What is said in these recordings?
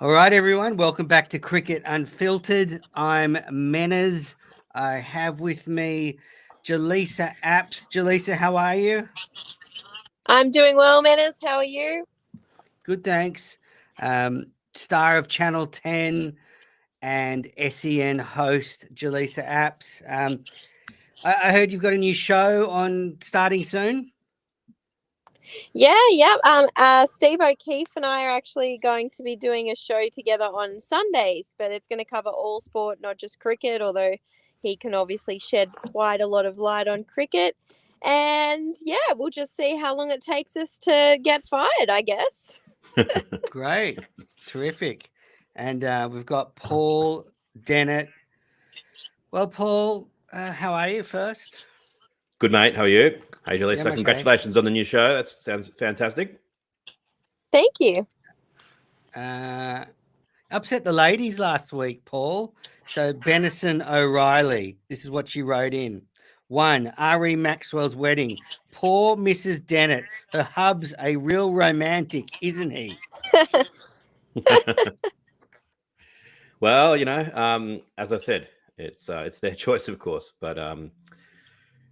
All right, everyone. Welcome back to Cricket Unfiltered. I'm Menners. I have with me Jelisa Apps. Jelisa, how are you? I'm doing well, Menace. How are you? Good, thanks. Star of Channel 10 and SEN host Jelisa Apps. I heard you've got a new show on starting soon. Yeah. Steve O'Keefe and I are actually going to be doing a show together on Sundays, but it's going to cover all sport, not just cricket, although he can obviously shed quite a lot of light on cricket. And yeah, we'll just see how long it takes us to get fired, I guess. Great. Terrific. And we've got Paul Dennett. Well, Paul, how are you first? Good, mate. How are you? Hey, Jelisa. Yeah, Congratulations on the new show. That sounds fantastic. Thank you. Upset the ladies last week, Paul. So Benison O'Reilly, this is what she wrote in. 1. R.E. Maxwell's wedding. Poor Mrs. Dennett. Her hub's a real romantic, isn't he? Well, as I said, it's their choice, of course. But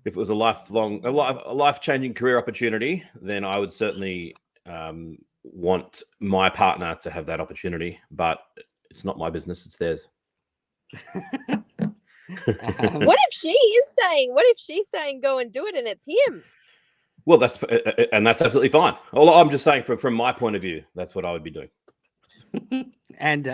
if it was a life-changing career opportunity, then I would certainly want my partner to have that opportunity. But it's not my business; it's theirs. What if she's saying go and do it and it's him? Well, that's absolutely fine. I'm just saying from my point of view, that's what I would be doing. And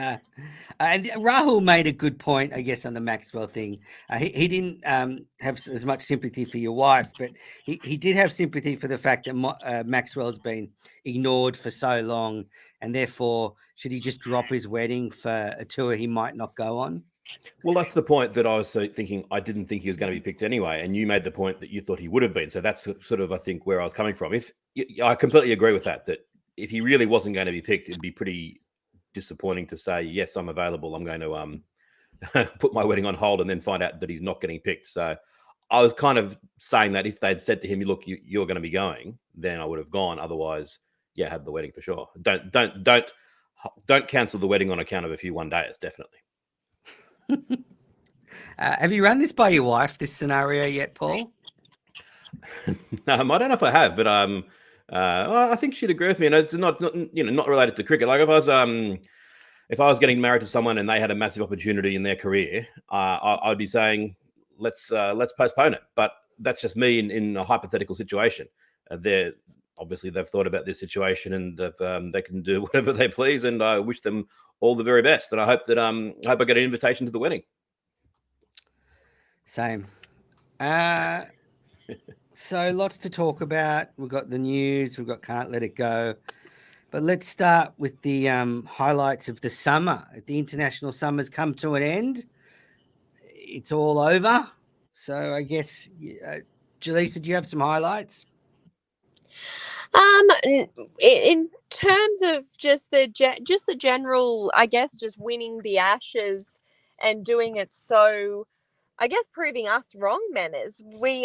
Rahul made a good point, I guess, on the Maxwell thing. He didn't have as much sympathy for your wife, but he did have sympathy for the fact that Maxwell's been ignored for so long, and therefore should he just drop his wedding for a tour he might not go on? Well, that's the point that I was thinking. I didn't think he was going to be picked anyway, and you made the point that you thought he would have been. So that's sort of, I think, where I was coming from. I completely agree with that if he really wasn't going to be picked, it'd be pretty disappointing to say, yes, I'm available. I'm going to put my wedding on hold and then find out that he's not getting picked. So I was kind of saying that if they'd said to him, look, you're going to be going, then I would have gone. Otherwise, yeah, have the wedding for sure. Don't cancel the wedding on account of a few one-dayers, definitely. Have you run this by your wife, this scenario yet, Paul? I don't know if I have, but I think she'd agree with me. And it's not related to cricket. Like if I was getting married to someone and they had a massive opportunity in their career, I'd be saying let's postpone it. But that's just me in a hypothetical situation. They've thought about this situation and they can do whatever they please. And I wish them all the very best. And I hope that I get an invitation to the wedding. Same. So lots to talk about. We've got the news. We've got Can't Let It Go. But let's start with the highlights of the summer. The international summer's come to an end. It's all over. So I guess, Jelisa, do you have some highlights? In terms of just the general, I guess, just winning the Ashes and doing it so, I guess, proving us wrong, Manners. We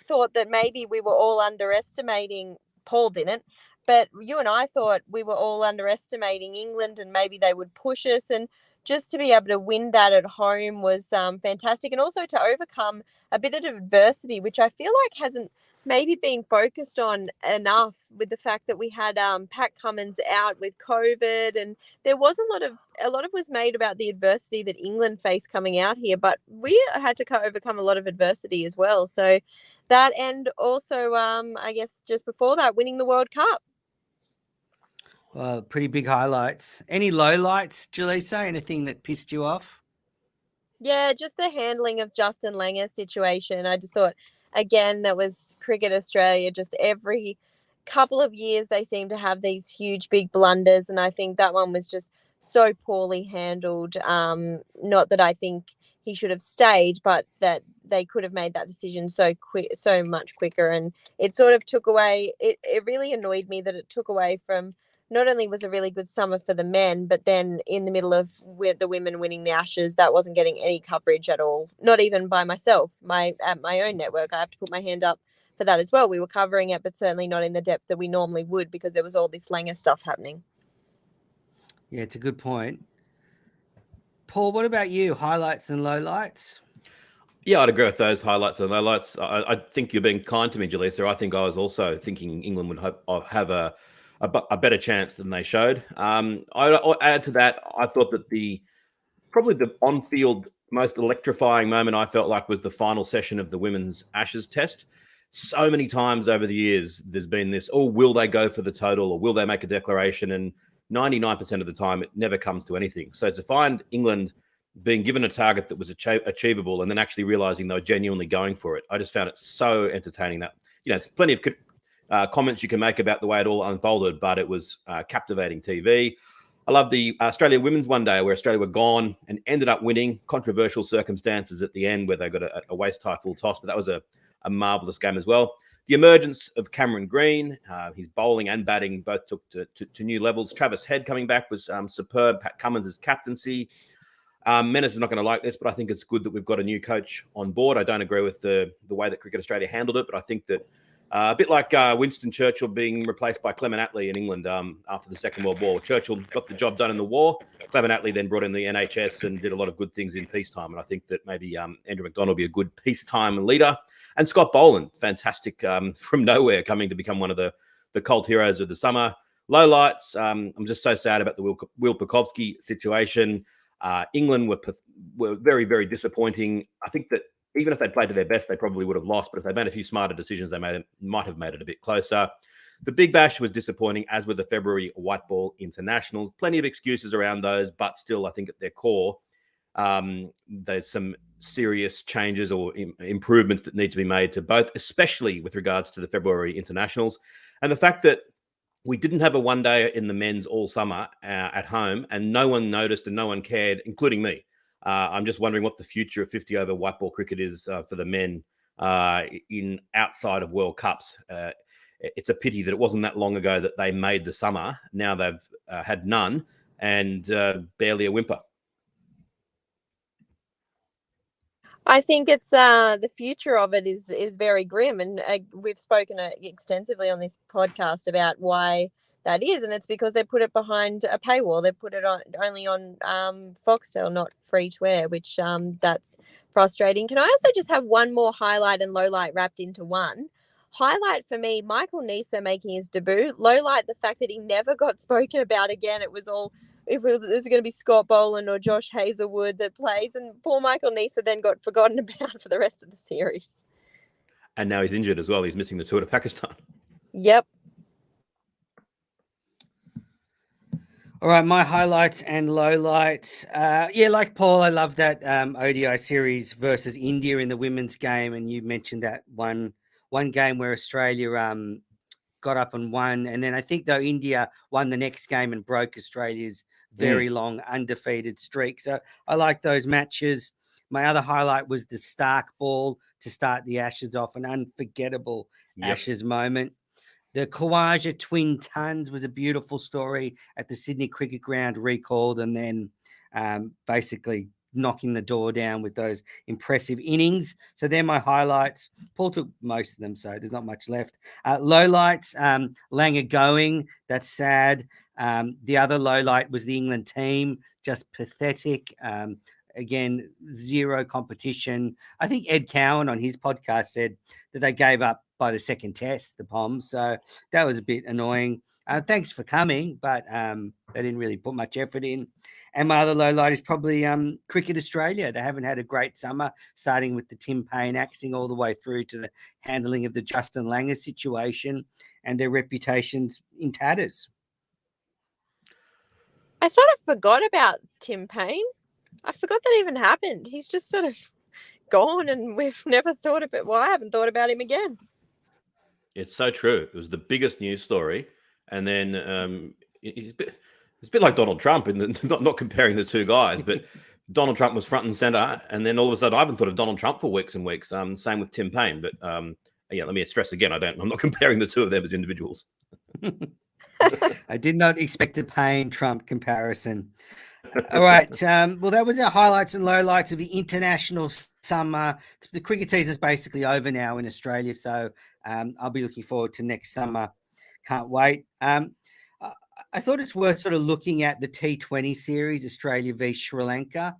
thought that maybe we were all underestimating. Paul didn't, but you and I thought we were all underestimating England and maybe they would push us. And just to be able to win that at home was fantastic, and also to overcome a bit of adversity, which I feel like hasn't maybe been focused on enough, with the fact that we had Pat Cummins out with COVID, and there was a lot of was made about the adversity that England faced coming out here, but we had to overcome a lot of adversity as well. So that, and also I guess just before that, winning the World Cup. Well, pretty big highlights. Any lowlights, Jelisa? Anything that pissed you off? Yeah, just the handling of Justin Langer's situation. I just thought, again, that was Cricket Australia. Just every couple of years, they seem to have these huge, big blunders. And I think that one was just so poorly handled. Not that I think he should have stayed, but that they could have made that decision so much quicker. And it sort of took away, it really annoyed me that it took away from, not only was a really good summer for the men, but then in the middle of the women winning the Ashes, that wasn't getting any coverage at all. Not even by myself, at my own network. I have to put my hand up for that as well. We were covering it, but certainly not in the depth that we normally would, because there was all this Langer stuff happening. Yeah, it's a good point. Paul, what about you? Highlights and lowlights? Yeah, I'd agree with those highlights and lowlights. I think you're being kind to me, Jelisa. I think I was also thinking England would have a better chance than they showed. I'll add to that, I thought that probably the on-field most electrifying moment I felt like was the final session of the women's Ashes test. So many times over the years, there's been this, oh, will they go for the total or will they make a declaration? And 99% of the time, it never comes to anything. So to find England being given a target that was achievable and then actually realizing they were genuinely going for it, I just found it so entertaining that, there's plenty of comments you can make about the way it all unfolded, but it was captivating TV. I love the Australia Women's One Day where Australia were gone and ended up winning. Controversial circumstances at the end where they got a waist high full toss, but that was a marvelous game as well. The emergence of Cameron Green, his bowling and batting both took to new levels. Travis Head coming back was superb. Pat Cummins' captaincy. Menace is not going to like this, but I think it's good that we've got a new coach on board. I don't agree with the way that Cricket Australia handled it, but I think that a bit like Winston Churchill being replaced by Clement Attlee in England after the Second World War. Churchill got the job done in the war. Clement Attlee then brought in the NHS and did a lot of good things in peacetime. And I think that maybe Andrew McDonald will be a good peacetime leader. And Scott Boland, fantastic from nowhere, coming to become one of the cult heroes of the summer. Lowlights, I'm just so sad about the Will Pucovski situation. England were very, very disappointing. I think that even if they'd played to their best, they probably would have lost. But if they made a few smarter decisions, they might have made it a bit closer. The Big Bash was disappointing, as were the February white ball internationals. Plenty of excuses around those, but still, I think at their core, there's some serious changes or improvements that need to be made to both, especially with regards to the February internationals. And the fact that we didn't have a one day in the men's all summer at home, and no one noticed and no one cared, including me. I'm just wondering what the future of 50 over white ball cricket is for the men in outside of World Cups. It's a pity that it wasn't that long ago that they made the summer. Now they've had none and barely a whimper. I think it's the future of it is very grim, and we've spoken extensively on this podcast about why that is, and it's because they put it behind a paywall. They put it only on Foxtel, not free to air, which that's frustrating. Can I also just have one more highlight and lowlight wrapped into one? Highlight for me, Michael Neser making his debut. Lowlight, the fact that he never got spoken about again. It was all, if it was going to be Scott Boland or Josh Hazlewood that plays, and poor Michael Neser then got forgotten about for the rest of the series. And now he's injured as well. He's missing the tour to Pakistan. Yep. All right, my highlights and lowlights. Yeah, like Paul, I love that ODI series versus India in the women's game, and you mentioned that one game where Australia got up and won, and then I think though India won the next game and broke Australia's very long undefeated streak. So I like those matches. My other highlight was the Stark ball to start the Ashes off, an unforgettable Ashes moment. The Khawaja twin tons was a beautiful story at the Sydney Cricket Ground, recalled, and then basically knocking the door down with those impressive innings. So they're my highlights. Paul took most of them, so there's not much left. Lowlights, Langer going. That's sad. The other lowlight was the England team, just pathetic. Again, zero competition. I think Ed Cowan on his podcast said that they gave up by the second test, the Poms. So that was a bit annoying. Thanks for coming, but they didn't really put much effort in. And my other low light is probably Cricket Australia. They haven't had a great summer, starting with the Tim Payne axing all the way through to the handling of the Justin Langer situation, and their reputation's in tatters. I sort of forgot about Tim Payne. I forgot that even happened. He's just sort of gone, and we've never thought of it. Well, I haven't thought about him again. It's so true. It was the biggest news story, and then it's a bit like Donald Trump, in the, not comparing the two guys, but Donald Trump was front and center, and then all of a sudden I haven't thought of Donald Trump for weeks and weeks. Same with Tim Payne, but yeah, let me stress again, I'm not comparing the two of them as individuals. I did not expect a Payne-Trump comparison. All right. Well, that was our highlights and lowlights of the international summer. The cricket season is basically over now in Australia, so I'll be looking forward to next summer. Can't wait. I thought it's worth sort of looking at the T20 series, Australia v Sri Lanka,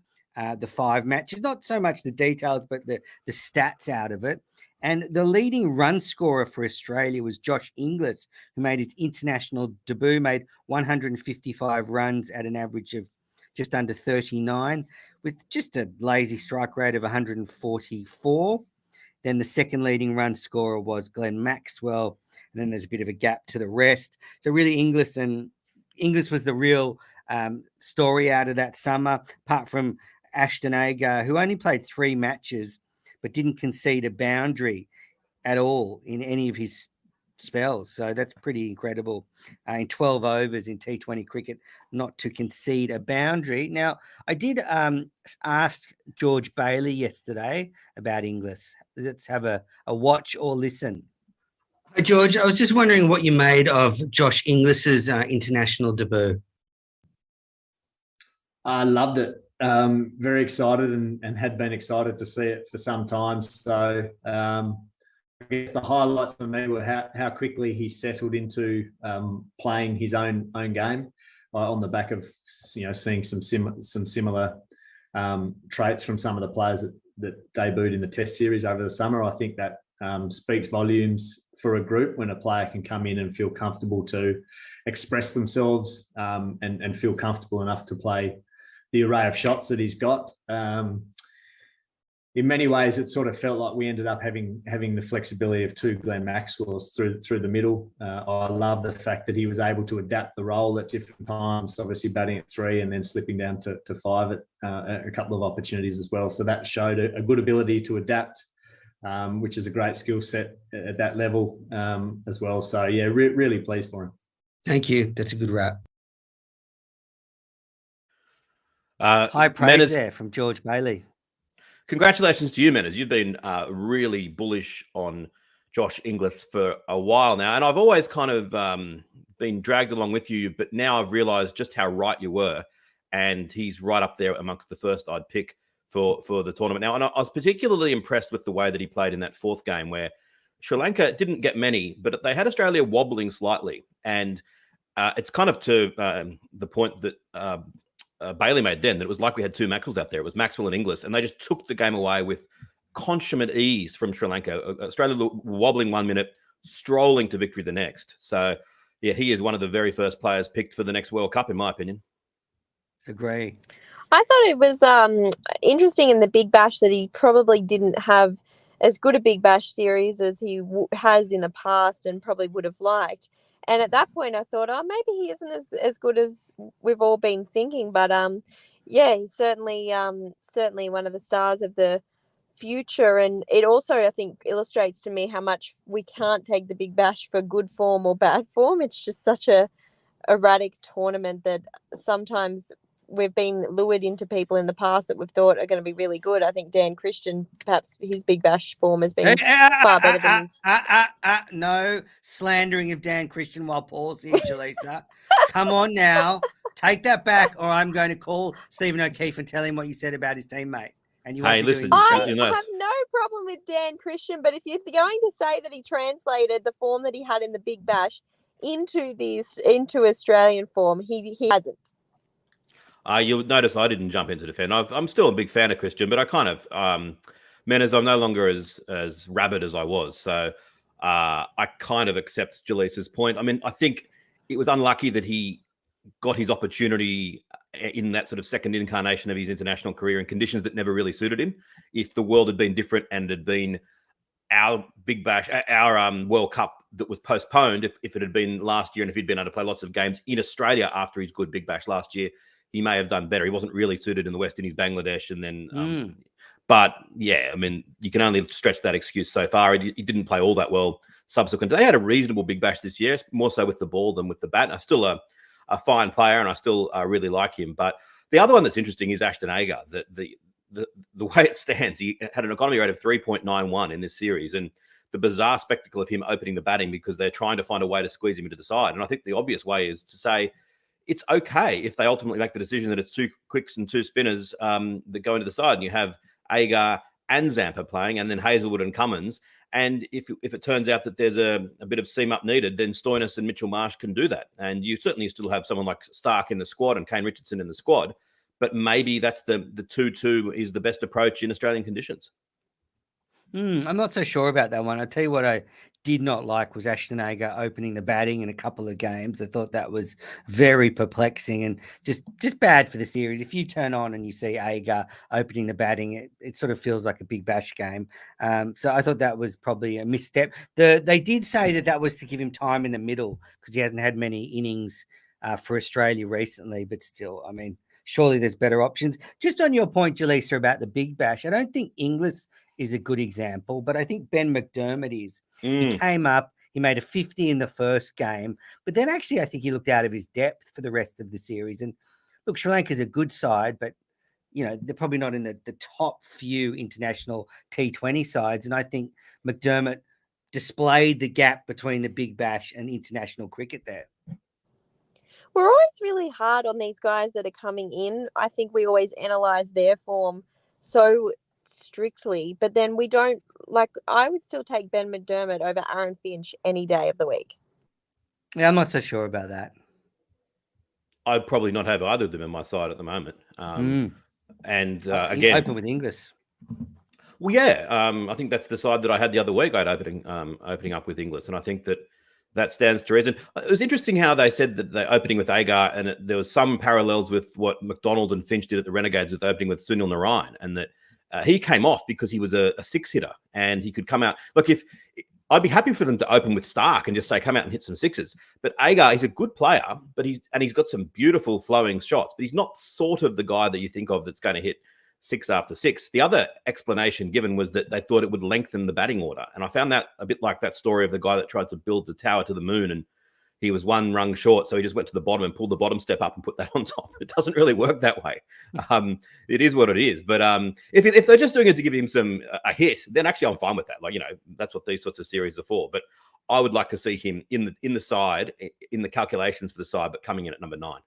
the 5 matches, not so much the details, but the stats out of it. And the leading run scorer for Australia was Josh Inglis, who made his international debut, made 155 runs at an average of just under 39, with just a lazy strike rate of 144. Then the second leading run scorer was Glenn Maxwell, and then there's a bit of a gap to the rest. So really, Inglis was the real story out of that summer, apart from Ashton Agar, who only played 3 matches but didn't concede a boundary at all in any of his spells. So that's pretty incredible. In 12 overs in T20 cricket, not to concede a boundary. Now, I did ask George Bailey yesterday about Inglis. Let's have a watch or listen. Hi, George. I was just wondering what you made of Josh Inglis's international debut. I loved it. Very excited and had been excited to see it for some time. So I guess the highlights for me were how quickly he settled into playing his own game on the back of seeing some similar traits from some of the players that debuted in the Test series over the summer. I think that speaks volumes for a group when a player can come in and feel comfortable to express themselves and feel comfortable enough to play the array of shots that he's got. In many ways, it sort of felt like we ended up having the flexibility of 2 Glenn Maxwells through the middle. I love the fact that he was able to adapt the role at different times, obviously batting at 3 and then slipping down to 5 at a couple of opportunities as well. So that showed a good ability to adapt, which is a great skill set at that level as well. So, yeah, really pleased for him. Thank you. That's a good wrap. High praise there from George Bailey. Congratulations to you, Menners. You've been really bullish on Josh Inglis for a while now, and I've always kind of been dragged along with you, but now I've realised just how right you were, and he's right up there amongst the first I'd pick for the tournament now. And I was particularly impressed with the way that he played in that 4th game, where Sri Lanka didn't get many, but they had Australia wobbling slightly, and it's kind of to the point that Bailey made then, that it was like we had 2 Maxwells out there. It was Maxwell and Inglis, and they just took the game away with consummate ease from Sri Lanka. Australia wobbling 1 minute, strolling to victory the next. So, yeah, he is one of the very first players picked for the next World Cup, in my opinion. Agree. I thought it was interesting in the Big Bash that he probably didn't have as good a Big Bash series as he has in the past and probably would have liked. And at that point, I thought, maybe he isn't as good as we've all been thinking. But yeah, he's certainly one of the stars of the future. And it also, I think, illustrates to me how much we can't take the Big Bash for good form or bad form. It's just such a erratic tournament that sometimes we've been lured into people in the past that we've thought are going to be really good. I think Dan Christian, perhaps his Big Bash form has been far better than his. No slandering of Dan Christian while Paul's here, Jelisa. Come on now. Take that back, or I'm going to call Stephen O'Keefe and tell him what you said about his teammate. And you Hey, listen, I have no problem with Dan Christian, but if you're going to say that he translated the form that he had in the Big Bash into Australian form, he hasn't. You'll notice I didn't jump into defend. I'm still a big fan of Christian, but I kind of, Menners, I'm no longer as rabid as I was. So I kind of accept Jelisa's point. I mean, I think it was unlucky that he got his opportunity in that sort of second incarnation of his international career in conditions that never really suited him. If the world had been different and had been our Big Bash, our World Cup that was postponed, if it had been last year and if he'd been able to play lots of games in Australia after his good Big Bash last year, he may have done better. He wasn't really suited in the West Indies, Bangladesh, and then. But yeah, I mean, you can only stretch that excuse so far. He didn't play all that well subsequent. They had a reasonable Big Bash this year, more so with the ball than with the bat. I'm still a fine player, and I still really like him. But the other one that's interesting is Ashton Agar. The way it stands, he had an economy rate of 3.91 in this series, and the bizarre spectacle of him opening the batting because they're trying to find a way to squeeze him into the side. And I think the obvious way is to say, it's okay if they ultimately make the decision that it's 2 quicks and 2 spinners that go into the side, and you have Agar and Zampa playing, and then Hazelwood and Cummins, And if it turns out that there's a bit of seam up needed, then Stoinis and Mitchell Marsh can do that. And you certainly still have someone like Stark in the squad and Kane Richardson in the squad. But maybe that's the 2-2 is the best approach in Australian conditions. I'm not so sure about that one. I'll tell you what I did not like was Ashton Agar opening the batting in a couple of games. I thought that was very perplexing and just bad for the series. If you turn on and you see Agar opening the batting, it sort of feels like a Big Bash game. So I thought that was probably a misstep. They did say that was to give him time in the middle because he hasn't had many innings for Australia recently, but still, I mean, surely there's better options. Just on your point, Jelisa, about the Big Bash, I don't think Inglis is a good example, but I think Ben McDermott is. He came up, he made a 50 in the first game, but then actually I think he looked out of his depth for the rest of the series. And look, Sri Lanka's a good side, but they're probably not in the top few international T20 sides. And I think McDermott displayed the gap between the Big Bash and international cricket there. We're always really hard on these guys that are coming in. I think we always analyze their form so strictly, but then we don't, like, I would still take Ben McDermott over Aaron Finch any day of the week. Yeah, I'm not so sure about that. I'd probably not have either of them in my side at the moment. And again, open with Inglis. Well, yeah, I think that's the side that I had the other week. I'd opening up with Inglis, and I think that stands to reason. It was interesting how they said that they're opening with Agar, and there was some parallels with what McDonald and Finch did at the Renegades with opening with Sunil Narayan, and that he came off because he was a six hitter and he could come out. Look, if I'd be happy for them to open with Stark and just say, come out and hit some sixes. But Agar, he's a good player, but he's got some beautiful flowing shots, but he's not sort of the guy that you think of that's going to hit six after six. The other explanation given was that they thought it would lengthen the batting order. And I found that a bit like that story of the guy that tried to build the tower to the moon and he was one rung short, so he just went to the bottom and pulled the bottom step up and put that on top. It doesn't really work that way. It is what it is. But if they're just doing it to give him a hit, then actually I'm fine with that. Like, that's what these sorts of series are for. But I would like to see him in the side, in the calculations for the side, but coming in at number 9.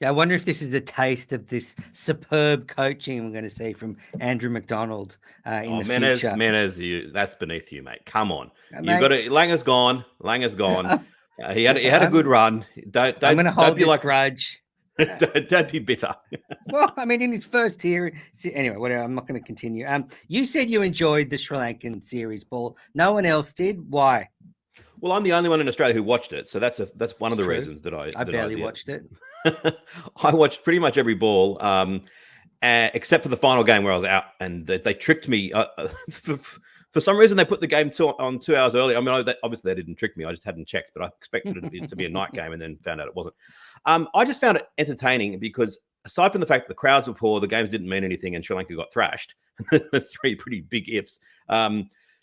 Yeah, I wonder if this is the taste of this superb coaching we're going to see from Andrew McDonald in the future. Menez, that's beneath you, mate. Come on, you've got to. Langer's gone. He had a good run. I'm going to hold this grudge. Don't be bitter. Well, I mean, in his first year, anyway, whatever. I'm not going to continue. You said you enjoyed the Sri Lankan series, Paul. No one else did. Why? Well, I'm the only one in Australia who watched it, so that's one of the reasons that I barely watched it. I watched pretty much every ball, except for the final game where I was out, and they tricked me. For some reason, they put the game on 2 hours early. I mean, obviously they didn't trick me. I just hadn't checked, but I expected it to be a night game, and then found out it wasn't. I just found it entertaining because aside from the fact that the crowds were poor, the games didn't mean anything, and Sri Lanka got thrashed. There's 3 pretty big ifs.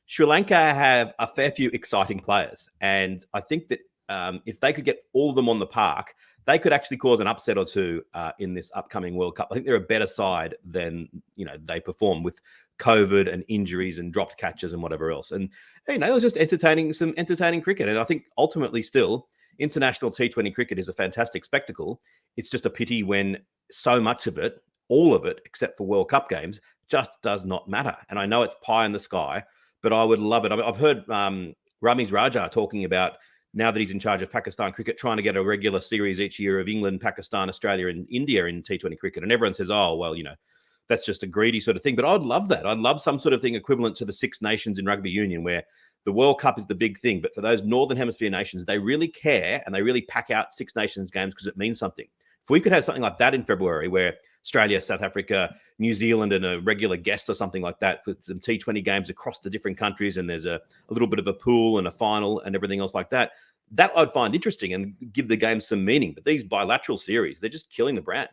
Sri Lanka have a fair few exciting players, and I think that if they could get all of them on the park, they could actually cause an upset or two in this upcoming World Cup. I think they're a better side than they perform with COVID and injuries and dropped catches and whatever else. And it was just some entertaining cricket. And I think ultimately still international T20 cricket is a fantastic spectacle. It's just a pity when so much of it, all of it, except for World Cup games, just does not matter. And I know it's pie in the sky, but I would love it. I mean, I've heard Ramiz Raja talking about, now that he's in charge of Pakistan cricket, trying to get a regular series each year of England, Pakistan, Australia, and India in T20 cricket. And everyone says, oh, well, that's just a greedy sort of thing. But I'd love that. I'd love some sort of thing equivalent to the Six Nations in rugby union, where the World Cup is the big thing. But for those Northern Hemisphere nations, they really care and they really pack out Six Nations games because it means something. If we could have something like that in February, where Australia, South Africa, New Zealand, and a regular guest or something like that, with some T20 games across the different countries, and there's a little bit of a pool and a final and everything else like that, that I'd find interesting and give the game some meaning. But these bilateral series, they're just killing the brand.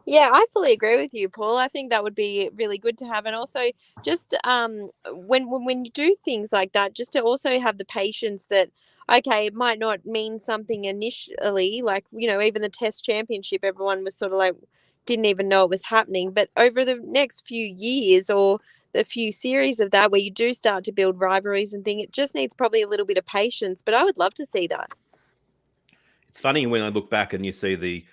Yeah, I fully agree with you, Paul. I think that would be really good to have. And also just when you do things like that, just to also have the patience that, okay, it might not mean something initially, like, even the Test Championship, everyone was sort of like, didn't even know it was happening. But over the next few years, or the few series of that, where you do start to build rivalries and things, it just needs probably a little bit of patience. But I would love to see that. It's funny when I look back and you see the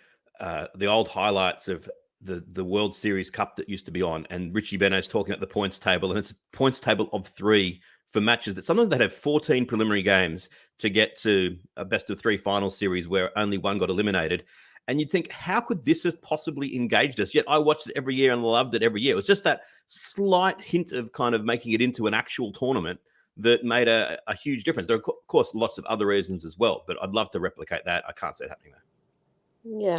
old highlights of the World Series Cup that used to be on, and Richie Bena's talking at the points table, and it's a points table of 3 for matches that sometimes they have 14 preliminary games to get to a best of 3 final series where only one got eliminated. And you'd think, how could this have possibly engaged us? Yet I watched it every year and loved it every year. It was just that slight hint of kind of making it into an actual tournament that made a huge difference. There are, of course, lots of other reasons as well, but I'd love to replicate that. I can't see it happening there. Yeah.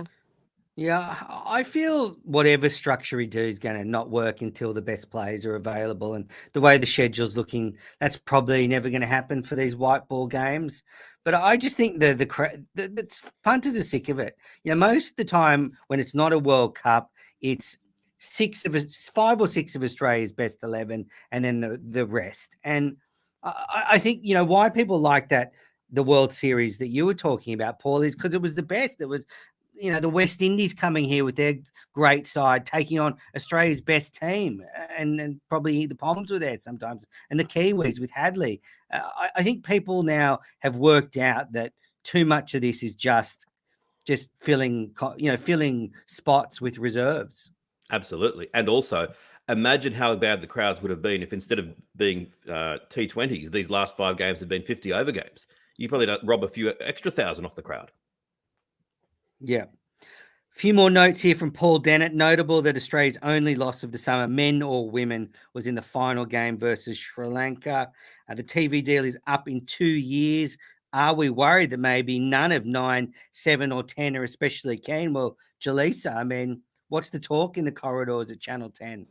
Yeah, I feel whatever structure we do is going to not work until the best players are available. And the way the schedule's looking, that's probably never going to happen for these white ball games. But I just think the punters are sick of it. Most of the time when it's not a World Cup, it's 5 or 6 of Australia's best 11 and then the rest. And I think, why people like that, the World Series that you were talking about, Paul, is because it was the best. It was, the West Indies coming here with their great side, taking on Australia's best team, and probably the Poms were there sometimes, and the Kiwis with Hadley. I think people now have worked out that too much of this is just filling spots with reserves. Absolutely. And also, imagine how bad the crowds would have been if instead of being T20s, these last 5 games had been 50 over games. You probably don't rob a few extra thousand off the crowd. Yeah. A few more notes here from Paul Dennett. Notable that Australia's only loss of the summer, men or women, was in the final game versus Sri Lanka. The TV deal is up in 2 years. Are we worried that maybe none of 9, 7 or 10 are especially keen? Well, Jelisa, I mean, what's the talk in the corridors at Channel 10?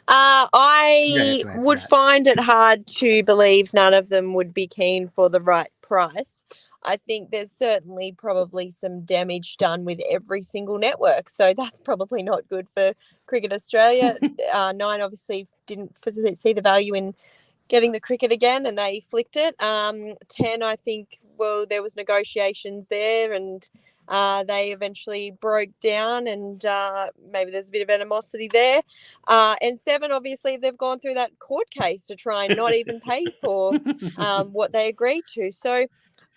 I would find it hard to believe none of them would be keen for the right price. I think there's certainly probably some damage done with every single network. So that's probably not good for Cricket Australia. 9 obviously didn't see the value in getting the cricket again, and they flicked it. 10, I think, well, there was negotiations there, and they eventually broke down, and maybe there's a bit of animosity there. And 7, obviously, they've gone through that court case to try and not even pay for what they agreed to. So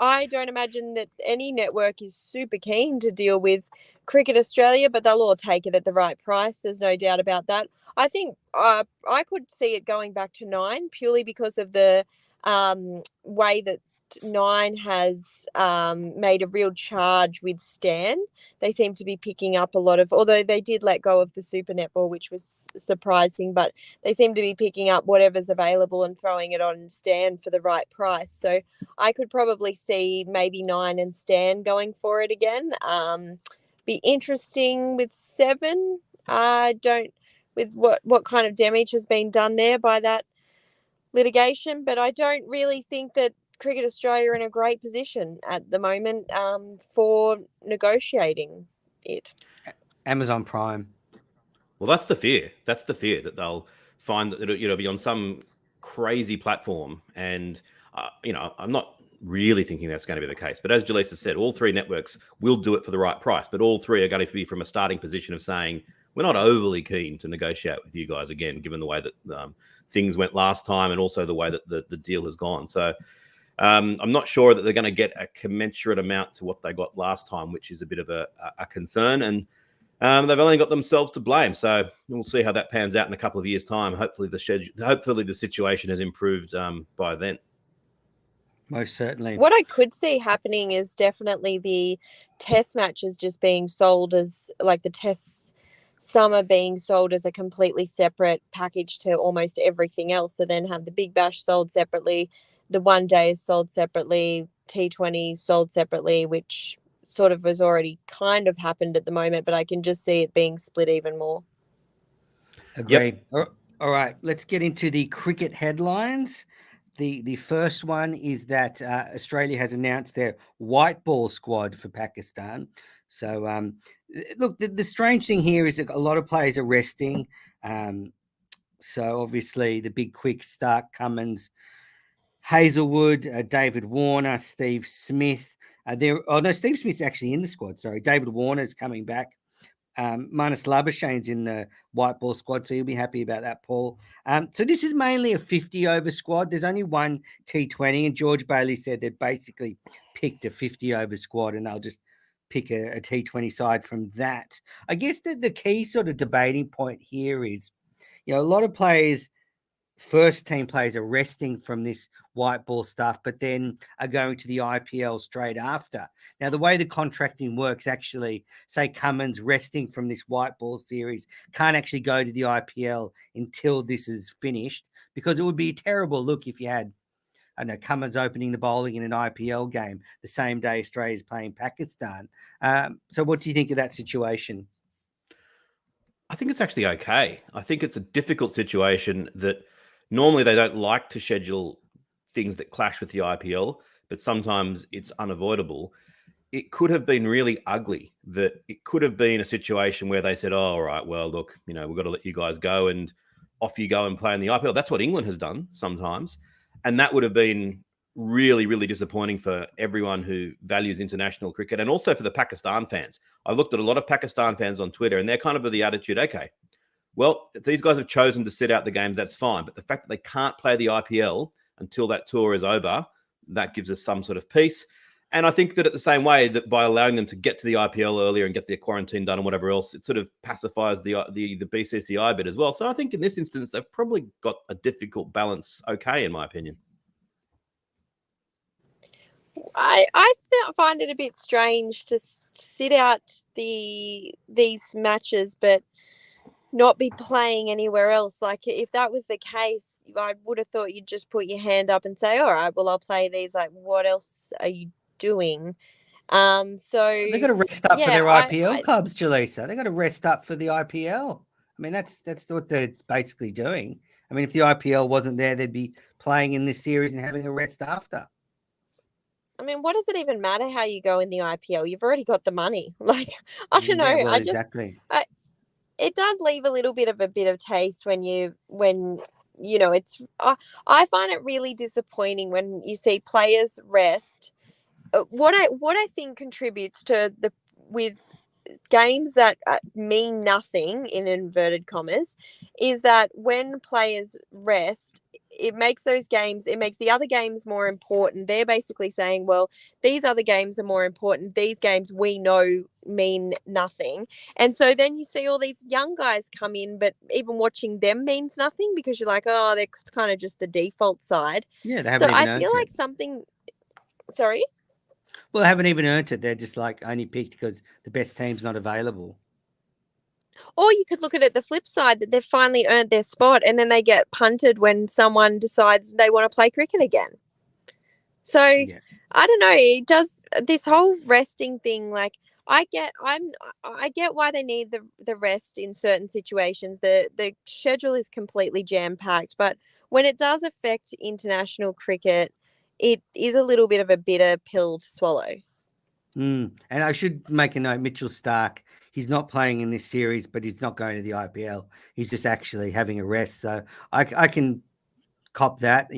I don't imagine that any network is super keen to deal with Cricket Australia, but they'll all take it at the right price. There's no doubt about that. I think I could see it going back to 9 purely because of the way that 9 has made a real charge with Stan. They seem to be picking up a lot of, although they did let go of the Super Netball, which was surprising, but they seem to be picking up whatever's available and throwing it on Stan for the right price. So I could probably see maybe 9 and Stan going for it again. Be interesting with 7. With what kind of damage has been done there by that litigation, but I don't really think that Cricket Australia are in a great position at the moment for negotiating it. Amazon Prime. Well, that's the fear. That's the fear that they'll find that it'll be on some crazy platform. And, I'm not really thinking that's going to be the case. But as Jelisa said, all 3 networks will do it for the right price. But all 3 are going to be from a starting position of saying, we're not overly keen to negotiate with you guys again, given the way that things went last time and also the way that the deal has gone. So I'm not sure that they're going to get a commensurate amount to what they got last time, which is a bit of a concern. And they've only got themselves to blame. So we'll see how that pans out in a couple of years' time. Hopefully the situation has improved by then. Most certainly. What I could see happening is definitely the test matches just being sold as like the tests summer being sold as a completely separate package to almost everything else. So then have the Big Bash sold separately, the one day is sold separately, T20 sold separately, which sort of has already kind of happened at the moment, but I can just see it being split even more. Agree. Yep. All right, let's get into the cricket headlines. The first one is that Australia has announced their white ball squad for Pakistan. So, look, the strange thing here is that a lot of players are resting. So, obviously, the big quick Stark, Cummins, Hazelwood, David Warner, Steve Smith. Steve Smith's actually in the squad. Sorry, David Warner's coming back. Marnus Labuschagne's in the white ball squad, so you'll be happy about that, Paul. So this is mainly a 50-over squad. There's only one T20, and George Bailey said they basically picked a 50-over squad, and they'll just pick a T20 side from that. I guess the key sort of debating point here is, a lot of players, first team players, are resting from this white ball stuff, but then are going to the IPL straight after. Now, the way the contracting works, actually, say Cummins resting from this white ball series can't actually go to the IPL until this is finished, because it would be a terrible look if you had, I know, Cummins opening the bowling in an IPL game the same day Australia's playing Pakistan. So what do you think of that situation? I think it's actually okay. I think it's a difficult situation that normally they don't like to schedule things that clash with the IPL, but sometimes it's unavoidable. It could have been really ugly. That it could have been a situation where they said, "Oh, all right, well, look, we've got to let you guys go, and off you go and play in the IPL." That's what England has done sometimes, and that would have been really, really disappointing for everyone who values international cricket, and also for the Pakistan fans. I looked at a lot of Pakistan fans on Twitter, and they're kind of the attitude, okay, well, if these guys have chosen to sit out the games, that's fine. But the fact that they can't play the IPL until that tour is over, that gives us some sort of peace. And I think that at the same way, that by allowing them to get to the IPL earlier and get their quarantine done and whatever else, it sort of pacifies the BCCI bit as well. So I think in this instance, they've probably got a difficult balance okay, in my opinion. I find it a bit strange to sit out these matches, but not be playing anywhere else. Like, if that was the case, I would have thought you'd just put your hand up and say, all right, well, I'll play these. Like, what else are you doing? So they got to rest up for their IPL clubs, Jelisa. They got to rest up for the IPL. I mean, that's what they're basically doing. I mean, if the IPL wasn't there, they'd be playing in this series and having a rest after. I mean, what does it even matter how you go in the IPL? You've already got the money. Like, I don't know. Yeah, well, exactly. It does leave a little bit of taste when it's. I find it really disappointing when you see players rest. What I think contributes to with games that mean nothing, in inverted commas, is that when players rest, it makes the other games more important. They're basically saying, well, these other games are more important. These games we know mean nothing. And so then you see all these young guys come in, but even watching them means nothing, because you're like, oh, they're kind of just the default side. Yeah, they haven't even earned it. So I feel like something... Sorry? Well, they haven't even earned it. They're just like only picked because the best team's not available. Or you could look at it the flip side, that they've finally earned their spot and then they get punted when someone decides they want to play cricket again. So yeah. I don't know. It does this whole resting thing. Like, I get why they need the rest in certain situations. The schedule is completely jam packed, but when it does affect international cricket, it is a little bit of a bitter pill to swallow. And I should make a note, Mitchell Starc, he's not playing in this series, but he's not going to the IPL. He's just actually having a rest. So I can cop that.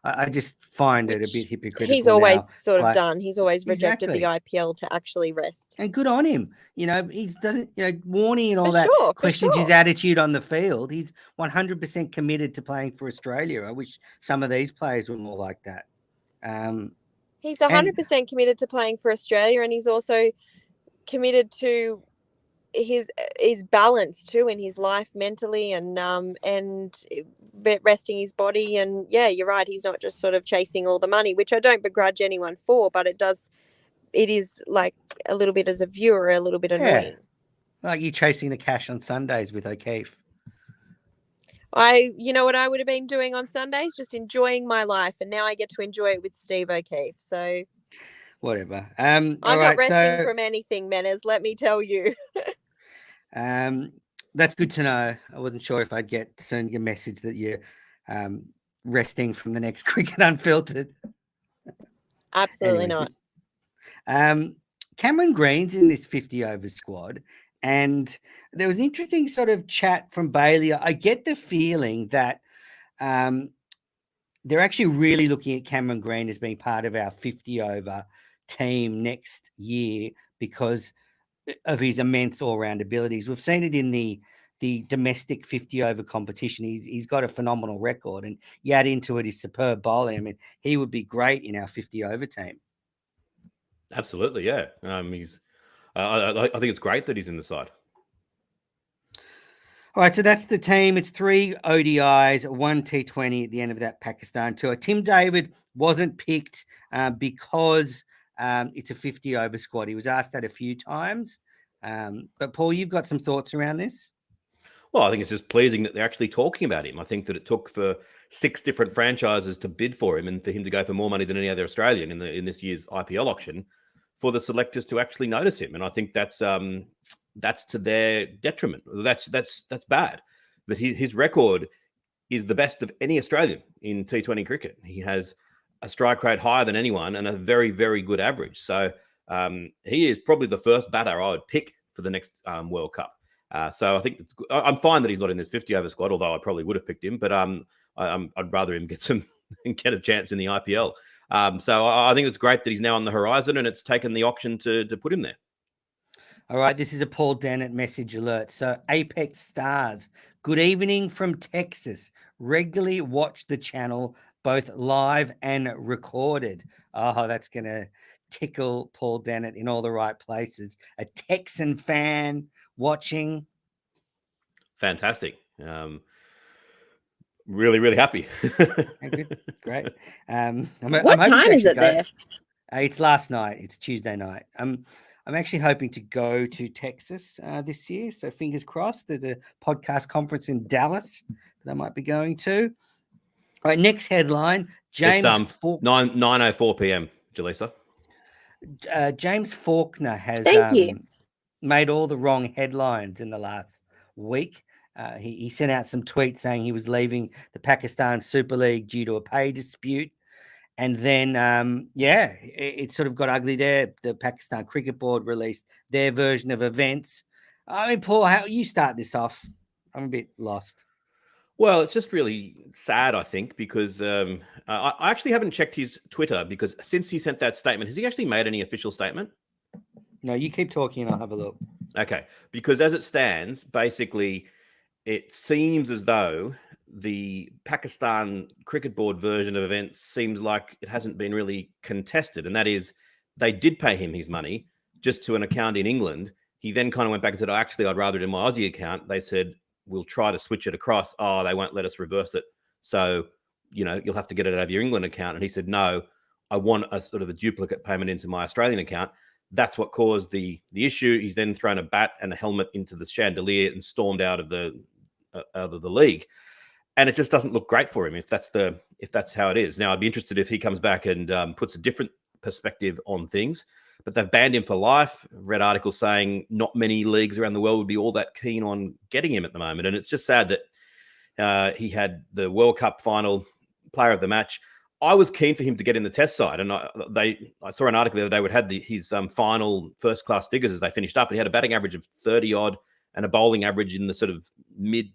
I just find it a bit hypocritical. He's always done. He's always rejected the IPL to actually rest. And good on him. He doesn't, Warney and all that questions his attitude on the field. He's 100% committed to playing for Australia. I wish some of these players were more like that. He's 100% committed to playing for Australia, and he's also committed to his balance too in his life mentally and resting his body. And yeah, you're right. He's not just sort of chasing all the money, which I don't begrudge anyone for, but it is like a little bit, as a viewer, a little bit annoying. Like you chasing the cash on Sundays with O'Keefe. You know what I would have been doing on Sundays? Just enjoying my life, and now I get to enjoy it with Steve O'Keefe. So whatever. I'm not resting from anything, Menners, let me tell you. That's good to know. I wasn't sure if I'd get sending a message that you're resting from the next Cricket Unfiltered. Absolutely not. Cameron Green's in this 50 over squad. And there was an interesting sort of chat from Bailey. I get the feeling that they're actually really looking at Cameron Green as being part of our 50 over team next year because of his immense all-round abilities. We've seen it in the domestic 50 over competition. He's got a phenomenal record, and you add into it his superb bowling. I mean, he would be great in our 50 over team. Absolutely, yeah. I think it's great that he's in the side. All right, so that's the team. It's 3 ODIs, 1 T20 at the end of that Pakistan tour. Tim David wasn't picked because it's a 50-over squad. He was asked that a few times. But, Paul, you've got some thoughts around this? Well, I think it's just pleasing that they're actually talking about him. I think that it took for 6 different franchises to bid for him and for him to go for more money than any other Australian in this year's IPL auction for the selectors to actually notice him. And I think that's to their detriment. That's bad. That his record is the best of any Australian in T20 cricket. He has a strike rate higher than anyone and a very, very good average. So he is probably the first batter I would pick for the next World Cup. So I think I'm fine that he's not in this 50-over squad, although I probably would have picked him. But I'd rather him get a chance in the IPL. So I think it's great that he's now on the horizon, and it's taken the auction to put him there. All right, this is a Paul Dennett message alert. So Apex Stars, good evening from Texas. Regularly watch the channel, both live and recorded. Oh, that's going to tickle Paul Dennett in all the right places. A Texan fan watching. Fantastic. Really, really happy. Good. Great. What time is it there? It's last night. It's Tuesday night. I'm actually hoping to go to Texas this year. So fingers crossed. There's a podcast conference in Dallas that I might be going to. All right, next headline. James it's 9:04 p.m. Jelisa. James Faulkner has made all the wrong headlines in the last week. He sent out some tweets saying he was leaving the Pakistan Super League due to a pay dispute. And then, it sort of got ugly there. The Pakistan Cricket Board released their version of events. I mean, Paul, how you start this off? I'm a bit lost. Well, it's just really sad, I think, because I actually haven't checked his Twitter because since he sent that statement, has he actually made any official statement? No, you keep talking and I'll have a look. Okay, because as it stands, basically, it seems as though the Pakistan Cricket Board version of events seems like it hasn't been really contested. And that is, they did pay him his money just to an account in England. He then kind of went back and said, oh, actually, I'd rather it in my Aussie account. They said, we'll try to switch it across. Oh, they won't let us reverse it. So, you'll have to get it out of your England account. And he said, no, I want a sort of a duplicate payment into my Australian account. That's what caused the issue. He's then thrown a bat and a helmet into the chandelier and stormed out of the league. And it just doesn't look great for him if that's how it is. Now, I'd be interested if he comes back and puts a different perspective on things. But they've banned him for life. I've read articles saying not many leagues around the world would be all that keen on getting him at the moment. And it's just sad that he had the World Cup final player of the match. I was keen for him to get in the test side. And I saw an article the other day where it had his final first-class figures as they finished up. And he had a batting average of 30-odd and a bowling average in the sort of mid,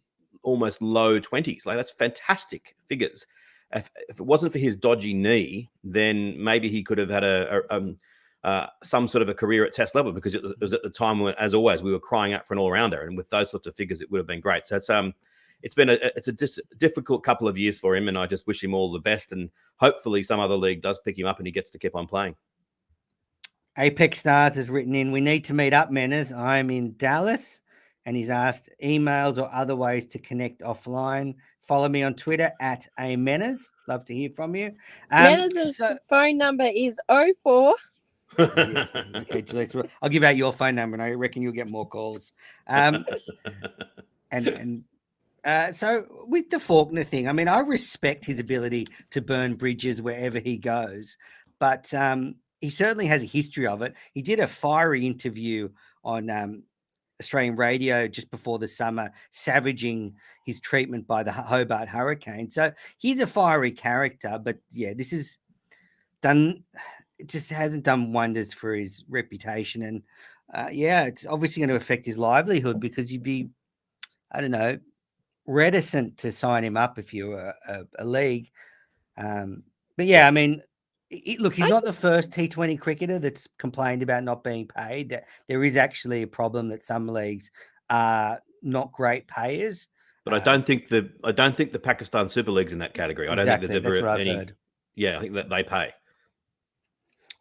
almost low 20s. Like, that's fantastic figures. If it wasn't for his dodgy knee, then maybe he could have had some sort of a career at test level, because it was at the time when, as always, we were crying out for an all-rounder, and with those sorts of figures, it would have been great. So it's been a difficult couple of years for him, and I just wish him all the best, and hopefully some other league does pick him up and he gets to keep on playing. Apex Stars has written in, we need to meet up, Menners. I'm in Dallas. And he's asked emails or other ways to connect offline. Follow me on Twitter at @Menners. Love to hear from you. Menners' phone number is 04. Okay, Jelisa, I'll give out your phone number, and I reckon you'll get more calls. So with the Faulkner thing, I mean, I respect his ability to burn bridges wherever he goes, but he certainly has a history of it. He did a fiery interview on Australian radio just before the summer, savaging his treatment by the Hobart Hurricane. So he's a fiery character, but yeah, this is done. It just hasn't done wonders for his reputation. And it's obviously going to affect his livelihood, because you'd be, I don't know, reticent to sign him up if you're a league. But yeah, I mean, look, he's not the first T20 cricketer that's complained about not being paid. There is actually a problem that some leagues are not great payers. But I don't think the Pakistan Super League's in that category. I don't think there's ever any. Heard. Yeah, I think that they pay.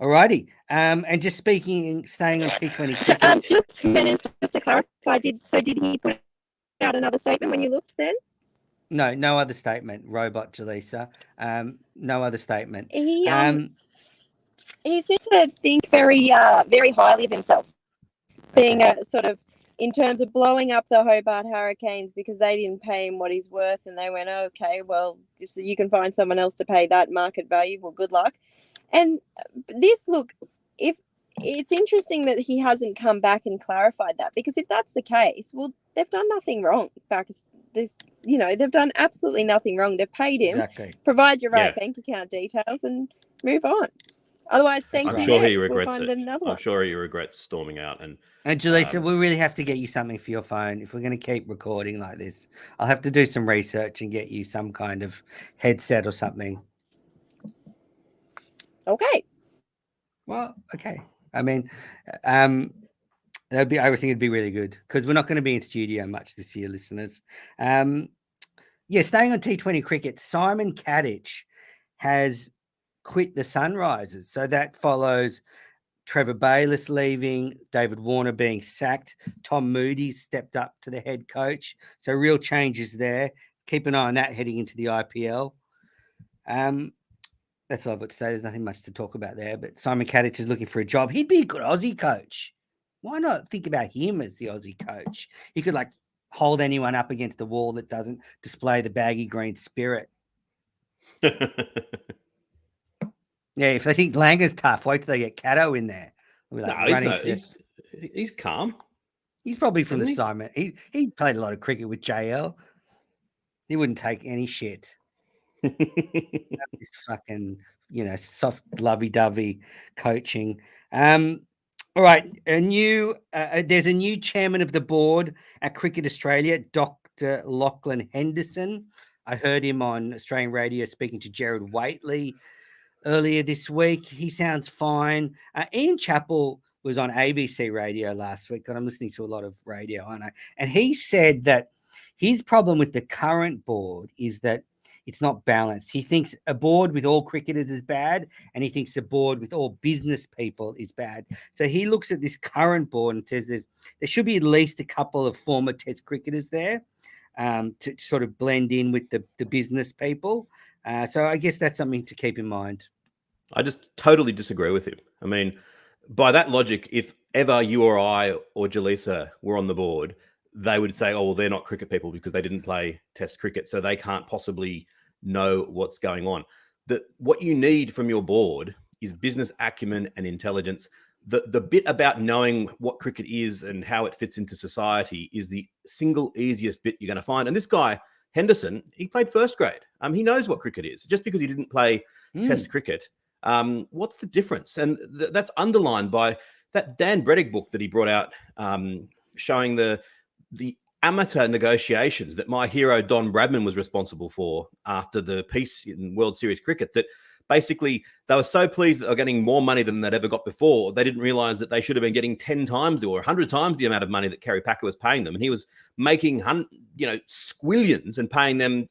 Alrighty. And just staying on T20 cricket. Just to clarify, did he put out another statement when you looked then? No other statement. Robot Jelisa. No other statement. He seems to think very highly of himself, being a sort of in terms of blowing up the Hobart Hurricanes because they didn't pay him what he's worth, and they went, okay, well, if you can find someone else to pay that market value, well, good luck. And if it's interesting that he hasn't come back and clarified that, because if that's the case, well, they've done nothing wrong. They've done absolutely nothing wrong. They've paid him. Exactly. Provide your right bank account details and move on. Otherwise, thank you. I'm sure next. he regrets we'll find it. another I'm one. sure he regrets storming out. And Jelisa, we really have to get you something for your phone if we're going to keep recording like this. I'll have to do some research and get you some kind of headset or something. Okay. Well, okay. I mean, I think it'd be really good because we're not going to be in studio much this year, listeners. Staying on T20 cricket, Simon Caddich has quit the Sunrisers. So that follows Trevor Bayliss leaving, David Warner being sacked, Tom Moody stepped up to the head coach. So real changes there. Keep an eye on that heading into the IPL. That's all I've got to say. There's nothing much to talk about there. But Simon Caddich is looking for a job. He'd be a good Aussie coach. Why not think about him as the Aussie coach? He could hold anyone up against the wall that doesn't display the baggy green spirit. Yeah, if they think Langer's tough, wait till they get Caddo in there. He's calm. He's probably from the Simon. He played a lot of cricket with JL. He wouldn't take any shit. This fucking, soft, lovey-dovey coaching. All right, there's a new chairman of the board at Cricket Australia, Dr. Lachlan Henderson. I heard him on Australian radio speaking to Gerard Whateley earlier this week. He sounds fine. Ian Chappell was on ABC radio last week, and I'm listening to a lot of radio, aren't I? And he said that his problem with the current board is that it's not balanced. He thinks a board with all cricketers is bad, and he thinks a board with all business people is bad. So he looks at this current board and says there should be at least a couple of former Test cricketers there to sort of blend in with the business people. So I guess that's something to keep in mind. I just totally disagree with him. I mean, by that logic, if ever you or I or Jelisa were on the board, they would say, oh, well, they're not cricket people because they didn't play Test cricket, so they can't possibly know what's going on. What you need from your board is business acumen and intelligence. The bit about knowing what cricket is and how it fits into society is the single easiest bit you're going to find. And this guy, Henderson, he played first grade. He knows what cricket is. Just because he didn't play Test cricket, what's the difference? And that's underlined by that Dan Breddick book that he brought out, showing the amateur negotiations that my hero Don Bradman was responsible for after the peace in World Series cricket, that basically they were so pleased that they were getting more money than they'd ever got before. They didn't realize that they should have been getting 10 times or 100 times the amount of money that Kerry Packer was paying them. And he was making, squillions and paying them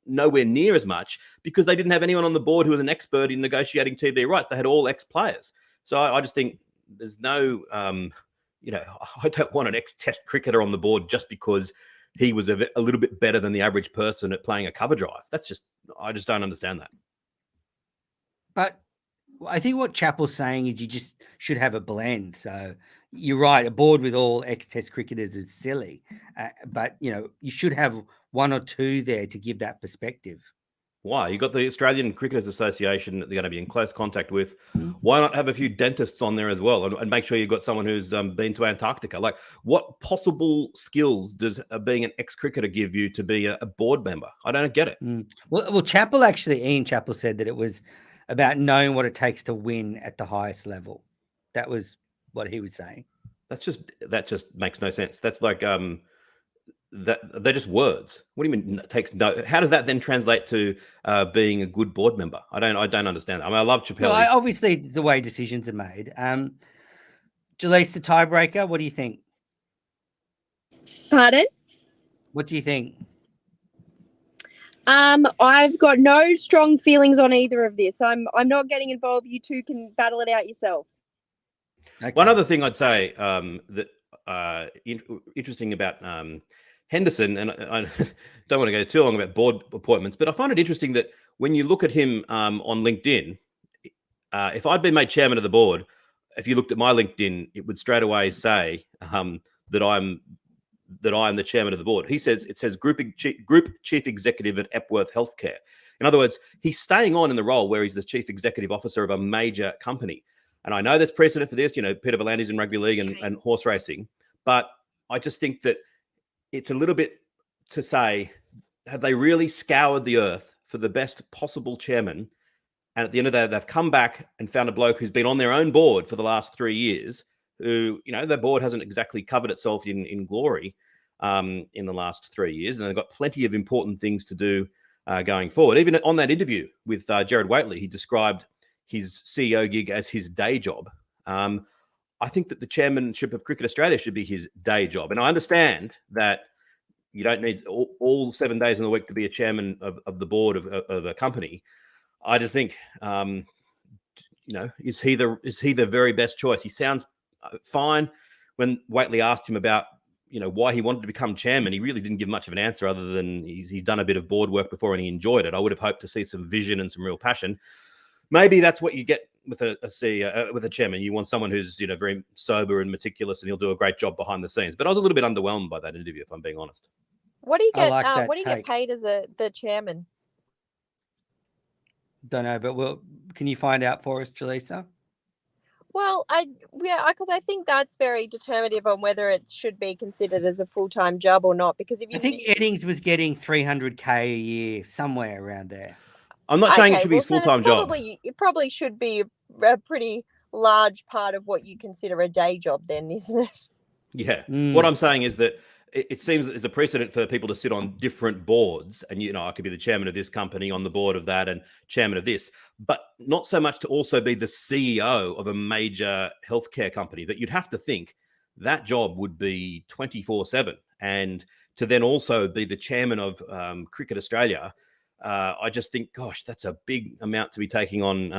nowhere near as much because they didn't have anyone on the board who was an expert in negotiating TV rights. They had all ex-players. So I just think there's no... I don't want an ex-Test cricketer on the board just because he was a little bit better than the average person at playing a cover drive. I just don't understand that. But I think what Chappell's saying is you just should have a blend. So you're right, a board with all ex-Test cricketers is silly. But, you should have one or two there to give that perspective. Why? You've got the Australian Cricketers Association that they're going to be in close contact with. Why not have a few dentists on there as well and make sure you've got someone who's been to Antarctica? Like, what possible skills does being an ex-cricketer give you to be a board member? I don't get it. Well, Ian Chappell said that it was about knowing what it takes to win at the highest level. That was what he was saying. That just makes no sense. That's like... that they're just words. What do you mean takes no? How does that then translate to being a good board member? I don't understand that. I mean, I love Chappelle. Well, obviously the way decisions are made. Jelisa, the tiebreaker. What do you think? Pardon? What do you think? I've got no strong feelings on either of this. I'm not getting involved. You two can battle it out yourself. Okay. One other thing I'd say interesting about Henderson, and I don't want to go too long about board appointments, but I find it interesting that when you look at him on LinkedIn, if I'd been made chairman of the board, if you looked at my LinkedIn, it would straight away say that I'm the chairman of the board. It says group chief executive at Epworth Healthcare. In other words, he's staying on in the role where he's the chief executive officer of a major company. And I know there's precedent for this, Peter V'landys in rugby league and horse racing, but I just think that it's a little bit to say, have they really scoured the earth for the best possible chairman? And at the end of the day, they've come back and found a bloke who's been on their own board for the last 3 years, who, their board hasn't exactly covered itself in glory in the last 3 years. And they've got plenty of important things to do going forward. Even on that interview with Gerard Whateley, he described his CEO gig as his day job. I think that the chairmanship of Cricket Australia should be his day job. And I understand that you don't need all 7 days in the week to be a chairman of the board of a company. I just think, is he the very best choice? He sounds fine. When Whateley asked him about, why he wanted to become chairman, he really didn't give much of an answer other than he's done a bit of board work before and he enjoyed it. I would have hoped to see some vision and some real passion. Maybe that's what you get with a CEO, with a chairman. You want someone who's, very sober and meticulous, and he'll do a great job behind the scenes. But I was a little bit underwhelmed by that interview, if I'm being honest. What do you get? Like what do you get paid as the chairman? Don't know, but can you find out for us, Jelisa? Well, because I think that's very determinative on whether it should be considered as a full-time job or not. Because I think Eddings was getting $300K a year, somewhere around there. I'm not saying it should be a full-time job. It probably should be a pretty large part of what you consider a day job then, isn't it? Yeah. What I'm saying is that it seems that there's a precedent for people to sit on different boards, and I could be the chairman of this company, on the board of that, and chairman of this, but not so much to also be the CEO of a major healthcare company. That you'd have to think that job would be 24/7, and to then also be the chairman of Cricket Australia. I just think, gosh, that's a big amount to be taking on.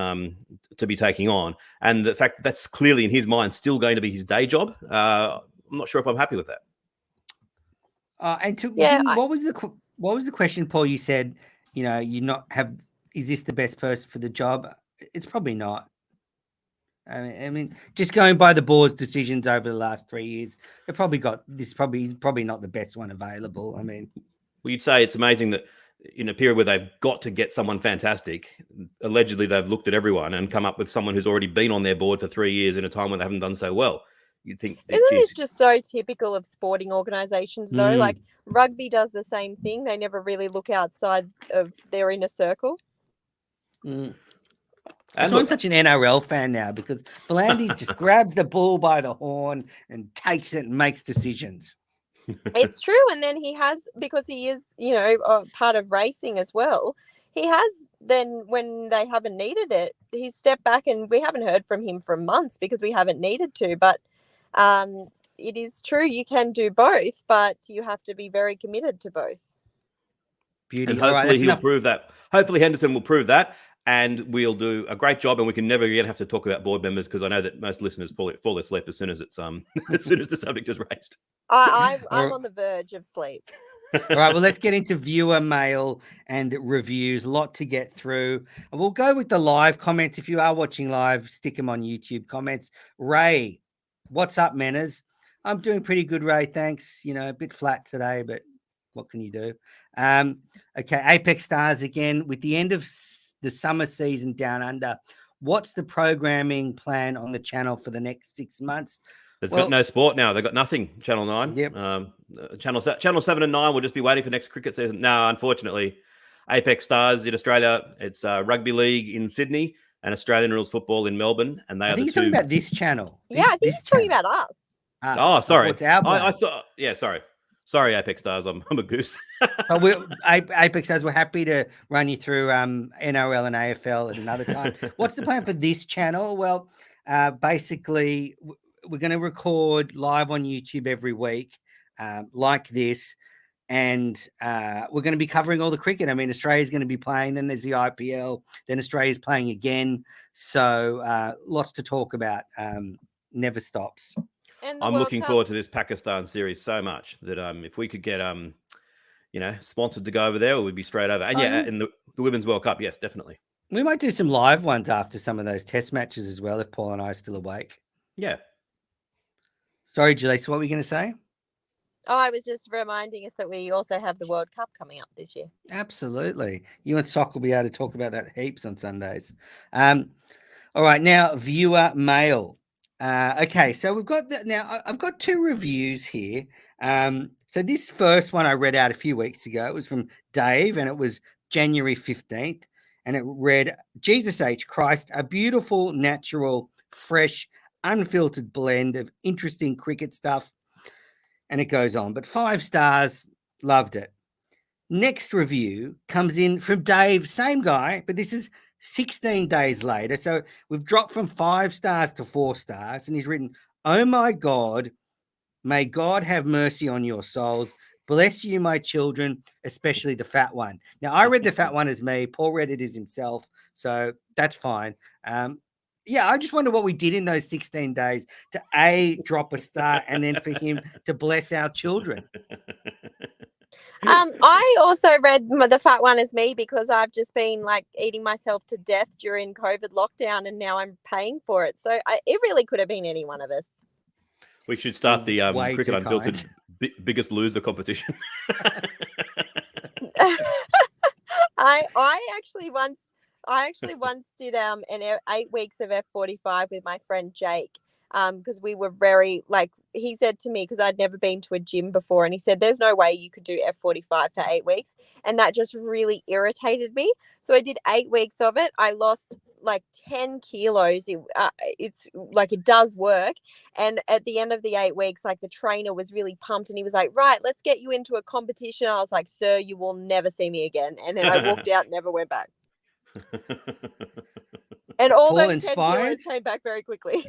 And the fact that that's clearly in his mind still going to be his day job, I'm not sure if I'm happy with that. What was the question, Paul? You said, is this the best person for the job? It's probably not. I mean, just going by the board's decisions over the last 3 years, he's probably not the best one available. I mean, well, you'd say it's amazing that in a period where they've got to get someone fantastic, allegedly they've looked at everyone and come up with someone who's already been on their board for 3 years in a time when they haven't done so well. You'd think, isn't this just so typical of sporting organisations though? Like rugby does the same thing. They never really look outside of their inner circle. That's why I'm such an NRL fan now, because V'landys just grabs the bull by the horn and takes it and makes decisions. It's true. And then he has, because he is, part of racing as well, he has then, when they haven't needed it, he's stepped back, and we haven't heard from him for months because we haven't needed to. But it is true, you can do both, but you have to be very committed to both. Beauty. And hopefully he'll prove that. Hopefully Henderson will prove that, and we'll do a great job, and we can never again have to talk about board members, because I know that most listeners fall asleep as soon as it's as soon as the subject is raised. I'm on the verge of sleep. All right, well, let's get into viewer mail and reviews. A lot to get through. And we'll go with the live comments. If you are watching live, stick them on YouTube comments. Ray, what's up, Menners? I'm doing pretty good, Ray. Thanks. A bit flat today, but what can you do? Okay, Apex Stars again. With the end of the summer season down under, what's the programming plan on the channel for the next 6 months? There's got no sport now. They've got nothing. Channel 9. Yep. Channel 7 and 9 will just be waiting for next cricket season. No, unfortunately, Apex Stars in Australia. It's rugby league in Sydney and Australian rules football in Melbourne. And they I are think the he's two. talking about this channel. I think he's talking about us. Oh, sorry. It's our I saw. Yeah, sorry. Sorry, Apex Stars. I'm a goose. But Apex Stars, we're happy to run you through NRL and AFL at another time. What's the plan for this channel? Well, basically, we're going to record live on YouTube every week, like this. and we're going to be covering all the cricket. I mean, Australia's going to be playing, then there's the IPL, then Australia's playing again. So lots to talk about. Never stops. And the I'm World looking Cup. forward to this Pakistan series so much that if we could get sponsored to go over there, we'd be straight over. And in the Women's World Cup, yes, definitely. We might do some live ones after some of those test matches as well, if Paul and I are still awake. Yeah. Sorry, Jelisa, what were you going to say? Oh, I was just reminding us that we also have the World Cup coming up this year. Absolutely. You and Sock will be able to talk about that heaps on Sundays. All right, now viewer mail. Okay, so we've got now I've got 2 reviews here. So this first one I read out a few weeks ago. It was from Dave, and it was January 15th, and it read, Jesus H. Christ, a beautiful, natural, fresh, unfiltered blend of interesting cricket stuff. And it goes on, but 5 stars, loved it. Next review comes in from Dave, same guy, but this is 16 days later. So we've dropped from 5 stars to 4 stars, and he's written, oh my God, may God have mercy on your souls. Bless you, my children, especially the fat one. Now, I read the fat one as me. Paul read it as himself, so that's fine. Yeah, I just wonder what we did in those 16 days to drop a star and then for him to bless our children. I also read the fat one as me because I've just been like eating myself to death during COVID lockdown, and now I'm paying for it. So it really could have been any one of us. We should start the Way Cricket too Unfiltered kind. biggest loser competition. I actually once did an 8 weeks of F45 with my friend Jake, because we were very, like, he said to me, because I'd never been to a gym before, and he said there's no way you could do F45 for 8 weeks, and that just really irritated me. So I did 8 weeks of it. I lost like 10 kilos. It's like, it does work. And at the end of the 8 weeks, like, the trainer was really pumped, and he was like, right, let's get you into a competition. I was like, sir, you will never see me again. And then I walked out, never went back. And all Paul those 10 inspired? kilos came back very quickly.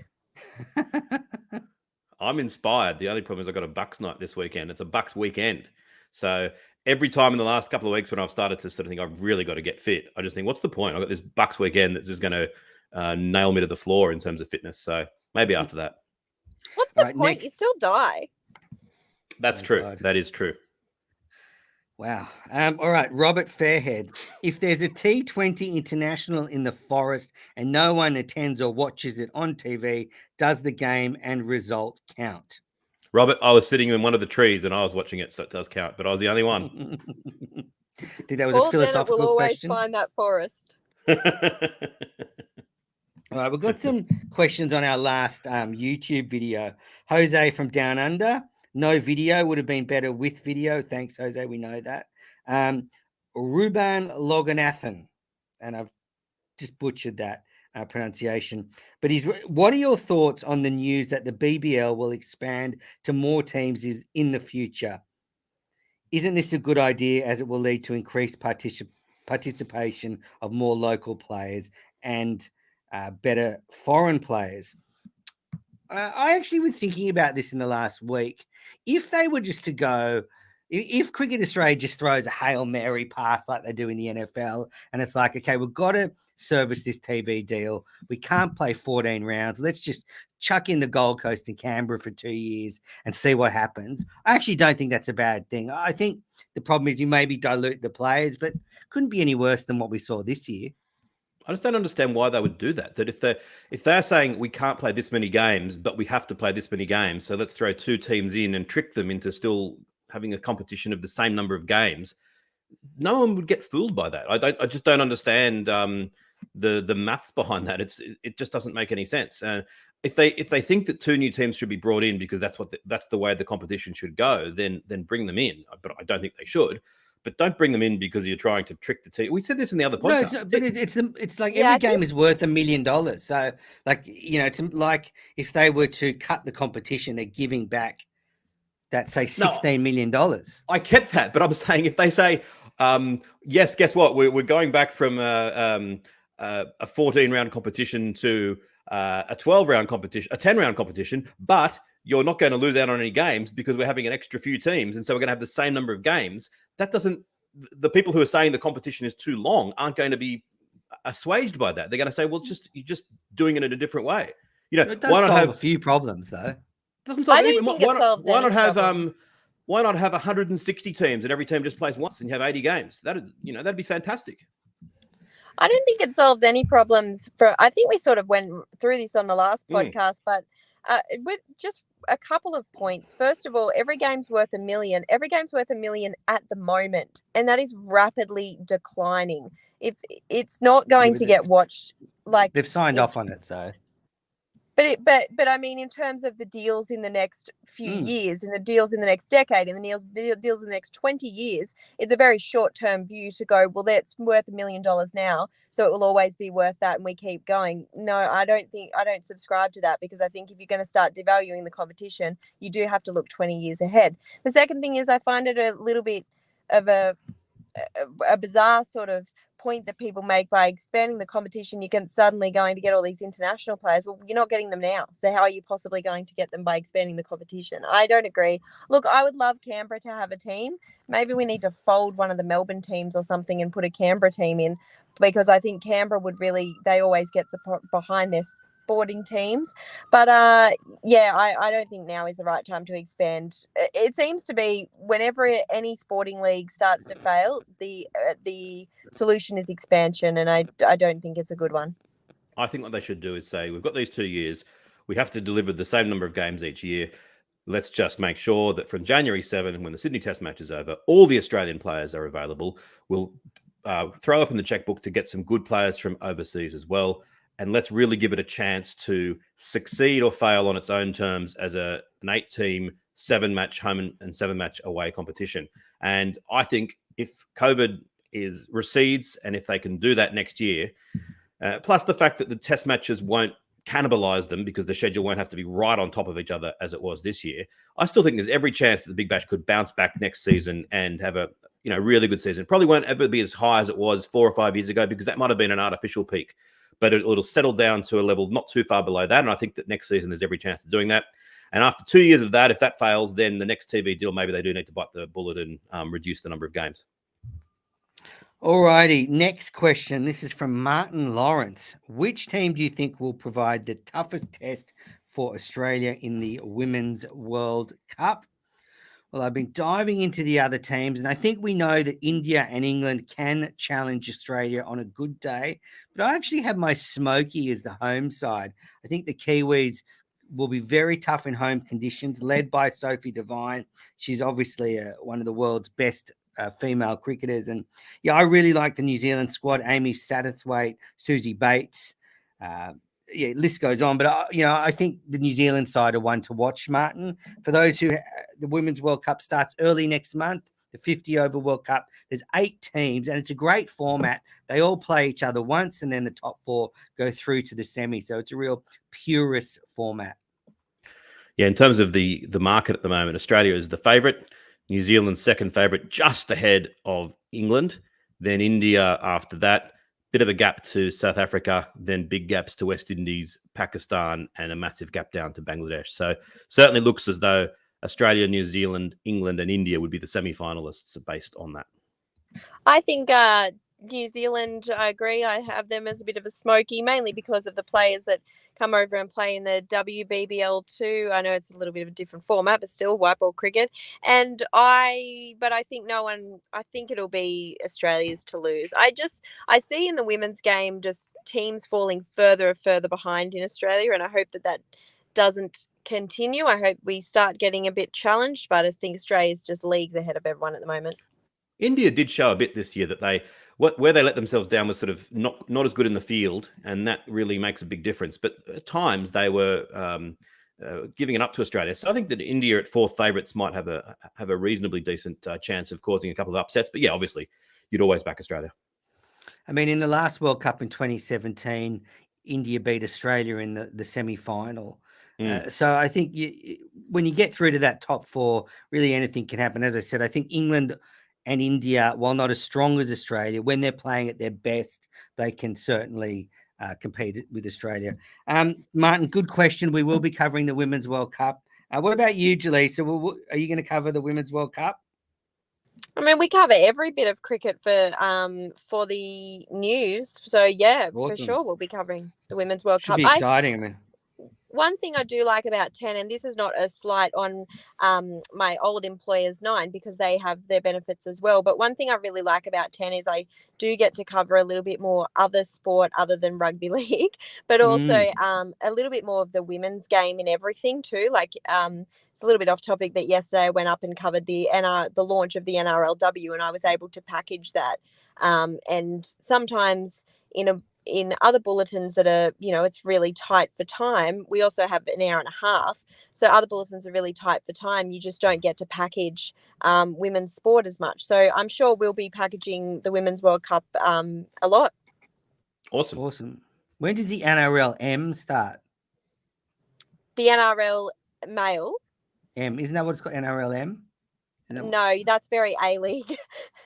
I'm inspired. The only problem is I've got a Bucks night this weekend. It's a Bucks weekend. So every time in the last couple of weeks when I've started to sort of think I've really got to get fit, I just think, what's the point? I've got this Bucks weekend that's just going to nail me to the floor in terms of fitness. So maybe after that. What's the point? You still die. That's true. God. That is true. Wow. All right, Robert Fairhead. If there's a T20 international in the forest and no one attends or watches it on TV, does the game and result count? Robert, I was sitting in one of the trees and I was watching it, so it does count, but I was the only one. I think that was Paul a philosophical will always question. find that forest. All right, we've got some questions on our last YouTube video. Jose from Down Under. No video, would have been better with video. Thanks, Jose. We know that. Ruban Loganathan, and I've just butchered that pronunciation. But what are your thoughts on the news that the BBL will expand to more teams in the future? Isn't this a good idea, as it will lead to increased participation of more local players and better foreign players? I actually was thinking about this in the last week. If they were just to go, if Cricket Australia just throws a Hail Mary pass like they do in the NFL, and it's like, okay, we've got to service this TV deal. We can't play 14 rounds. Let's just chuck in the Gold Coast and Canberra for 2 years and see what happens. I actually don't think that's a bad thing. I think the problem is you maybe dilute the players, but couldn't be any worse than what we saw this year. I just don't understand why they would do that. That if they're saying we can't play this many games, but we have to play this many games, so let's throw 2 teams in and trick them into still having a competition of the same number of games, no one would get fooled by that. I just don't understand the maths behind that. It just doesn't make any sense. If they think that 2 new teams should be brought in because that's the way the competition should go, then bring them in. But I don't think they should. But don't bring them in because you're trying to trick the team. We said this in the other podcast. No, but it's like every game is worth $1 million. So, like, you know, it's like if they were to cut the competition, they're giving back that, say, $16 million. I get that, but I'm saying if they say, yes, guess what? We're going back from a 14-round competition to a 12-round competition, a 10-round competition, but you're not going to lose out on any games because we're having an extra few teams, and so we're going to have the same number of games. That doesn't. The people who are saying the competition is too long aren't going to be assuaged by that. They're going to say, "Well, you're just doing it in a different way." You know, It does why not solve have a few problems though? Doesn't solve I don't any. think it solves Why any not have problems. Why not have 160 teams and every team just plays once and you have 80 games? That'd be fantastic. I don't think it solves any problems. I think we sort of went through this on the last podcast, but with just a couple of points. First of all, every game's worth $1 million. Every game's worth $1 million at the moment, and that is rapidly declining. If it's not going to get watched, like they've signed off on it, so. But I mean, in terms of the deals in the next few years, and the deals in the next decade, and the deals in the next 20 years, it's a very short-term view to go, well, that's worth $1 million now, so it will always be worth that, and we keep going. No, I don't subscribe to that, because I think if you're going to start devaluing the competition, you do have to look 20 years ahead. The second thing is I find it a little bit of a bizarre sort of point that people make by expanding the competition. You can suddenly going to get all these international players. Well, you're not getting them now, so how are you possibly going to get them by expanding the competition? I don't agree. Look, I would love Canberra to have a team. Maybe we need to fold one of the Melbourne teams or something and put a Canberra team in, because I think Canberra would really, they always get support behind their sporting teams. But I don't think now is the right time to expand. It seems to be whenever any sporting league starts to fail, the solution is expansion, and I don't think it's a good one. I think what they should do is say, we've got these 2 years, we have to deliver the same number of games each year. Let's just make sure that from January 7, when the Sydney Test match is over, all the Australian players are available. We'll throw up in the checkbook to get some good players from overseas as well. And let's really give it a chance to succeed or fail on its own terms as an 8-team, 7-match home and 7-match away competition. And I think if COVID recedes, and if they can do that next year, plus the fact that the test matches won't cannibalize them because the schedule won't have to be right on top of each other as it was this year, I still think there's every chance that the Big Bash could bounce back next season and have a really good season. Probably won't ever be as high as it was 4 or 5 years ago, because that might have been an artificial peak. But it'll settle down to a level not too far below that. And I think that next season there's every chance of doing that. And after 2 years of that, if that fails, then the next TV deal, maybe they do need to bite the bullet and reduce the number of games. All righty. Next question. This is from Martin Lawrence. Which team do you think will provide the toughest test for Australia in the Women's World Cup? Well, I've been diving into the other teams, and I think we know that India and England can challenge Australia on a good day. But I actually have my Smoky as the home side. I think the Kiwis will be very tough in home conditions, led by Sophie Devine. She's obviously one of the world's best female cricketers. And yeah, I really like the New Zealand squad. Amy Satterthwaite, Susie Bates. List goes on, but I think the New Zealand side are one to watch, Martin. For those who, the Women's World Cup starts early next month, the 50 over World Cup. There's 8 teams, and it's a great format. They all play each other once, and then the top 4 go through to the semi. So it's a real purist format. Yeah, in terms of the market at the moment, Australia is the favourite. New Zealand's second favourite, just ahead of England. Then India after that. Bit of a gap to South Africa, then big gaps to West Indies, Pakistan, and a massive gap down to Bangladesh. So certainly looks as though Australia, New Zealand, England, and India would be the semi-finalists based on that. I think New Zealand, I agree. I have them as a bit of a smoky, mainly because of the players that come over and play in the WBBL too. I know it's a little bit of a different format, but still white ball cricket. But I think I think it'll be Australia's to lose. I see in the women's game just teams falling further and further behind in Australia, and I hope that doesn't continue. I hope we start getting a bit challenged, but I think Australia's just leagues ahead of everyone at the moment. India did show a bit this year that where they let themselves down was sort of not as good in the field, and that really makes a big difference. But at times they were giving it up to Australia. So I think that India at 4th favourites might have a reasonably decent chance of causing a couple of upsets. But yeah, obviously you'd always back Australia. I mean, in the last World Cup in 2017, India beat Australia in the semi-final. So I think when you get through to that top 4, really anything can happen. As I said, I think England and India, while not as strong as Australia, when they're playing at their best, they can certainly compete with Australia. Martin, good question. We will be covering the Women's World Cup. What about you, Jelisa? Are you going to cover the Women's World Cup? I mean, we cover every bit of cricket for the news. So yeah, for Awesome. sure we'll be covering the Women's World Should Cup. be exciting. I mean, One thing I do like about 10, and this is not a slight on my old employers 9 because they have their benefits as well, but one thing I really like about 10 is I do get to cover a little bit more other sport other than rugby league, but also a little bit more of the women's game in everything too. Like it's a little bit off topic, but yesterday I went up and covered the launch of the NRLW, and I was able to package that. And sometimes in other bulletins that are, it's really tight for time, we also have an hour and a half. So other bulletins are really tight for time. You just don't get to package women's sport as much. So I'm sure we'll be packaging the Women's World Cup a lot. Awesome. When does the NRL start? The NRL male. Isn't that what it's called? NRL? No, that's very A-League.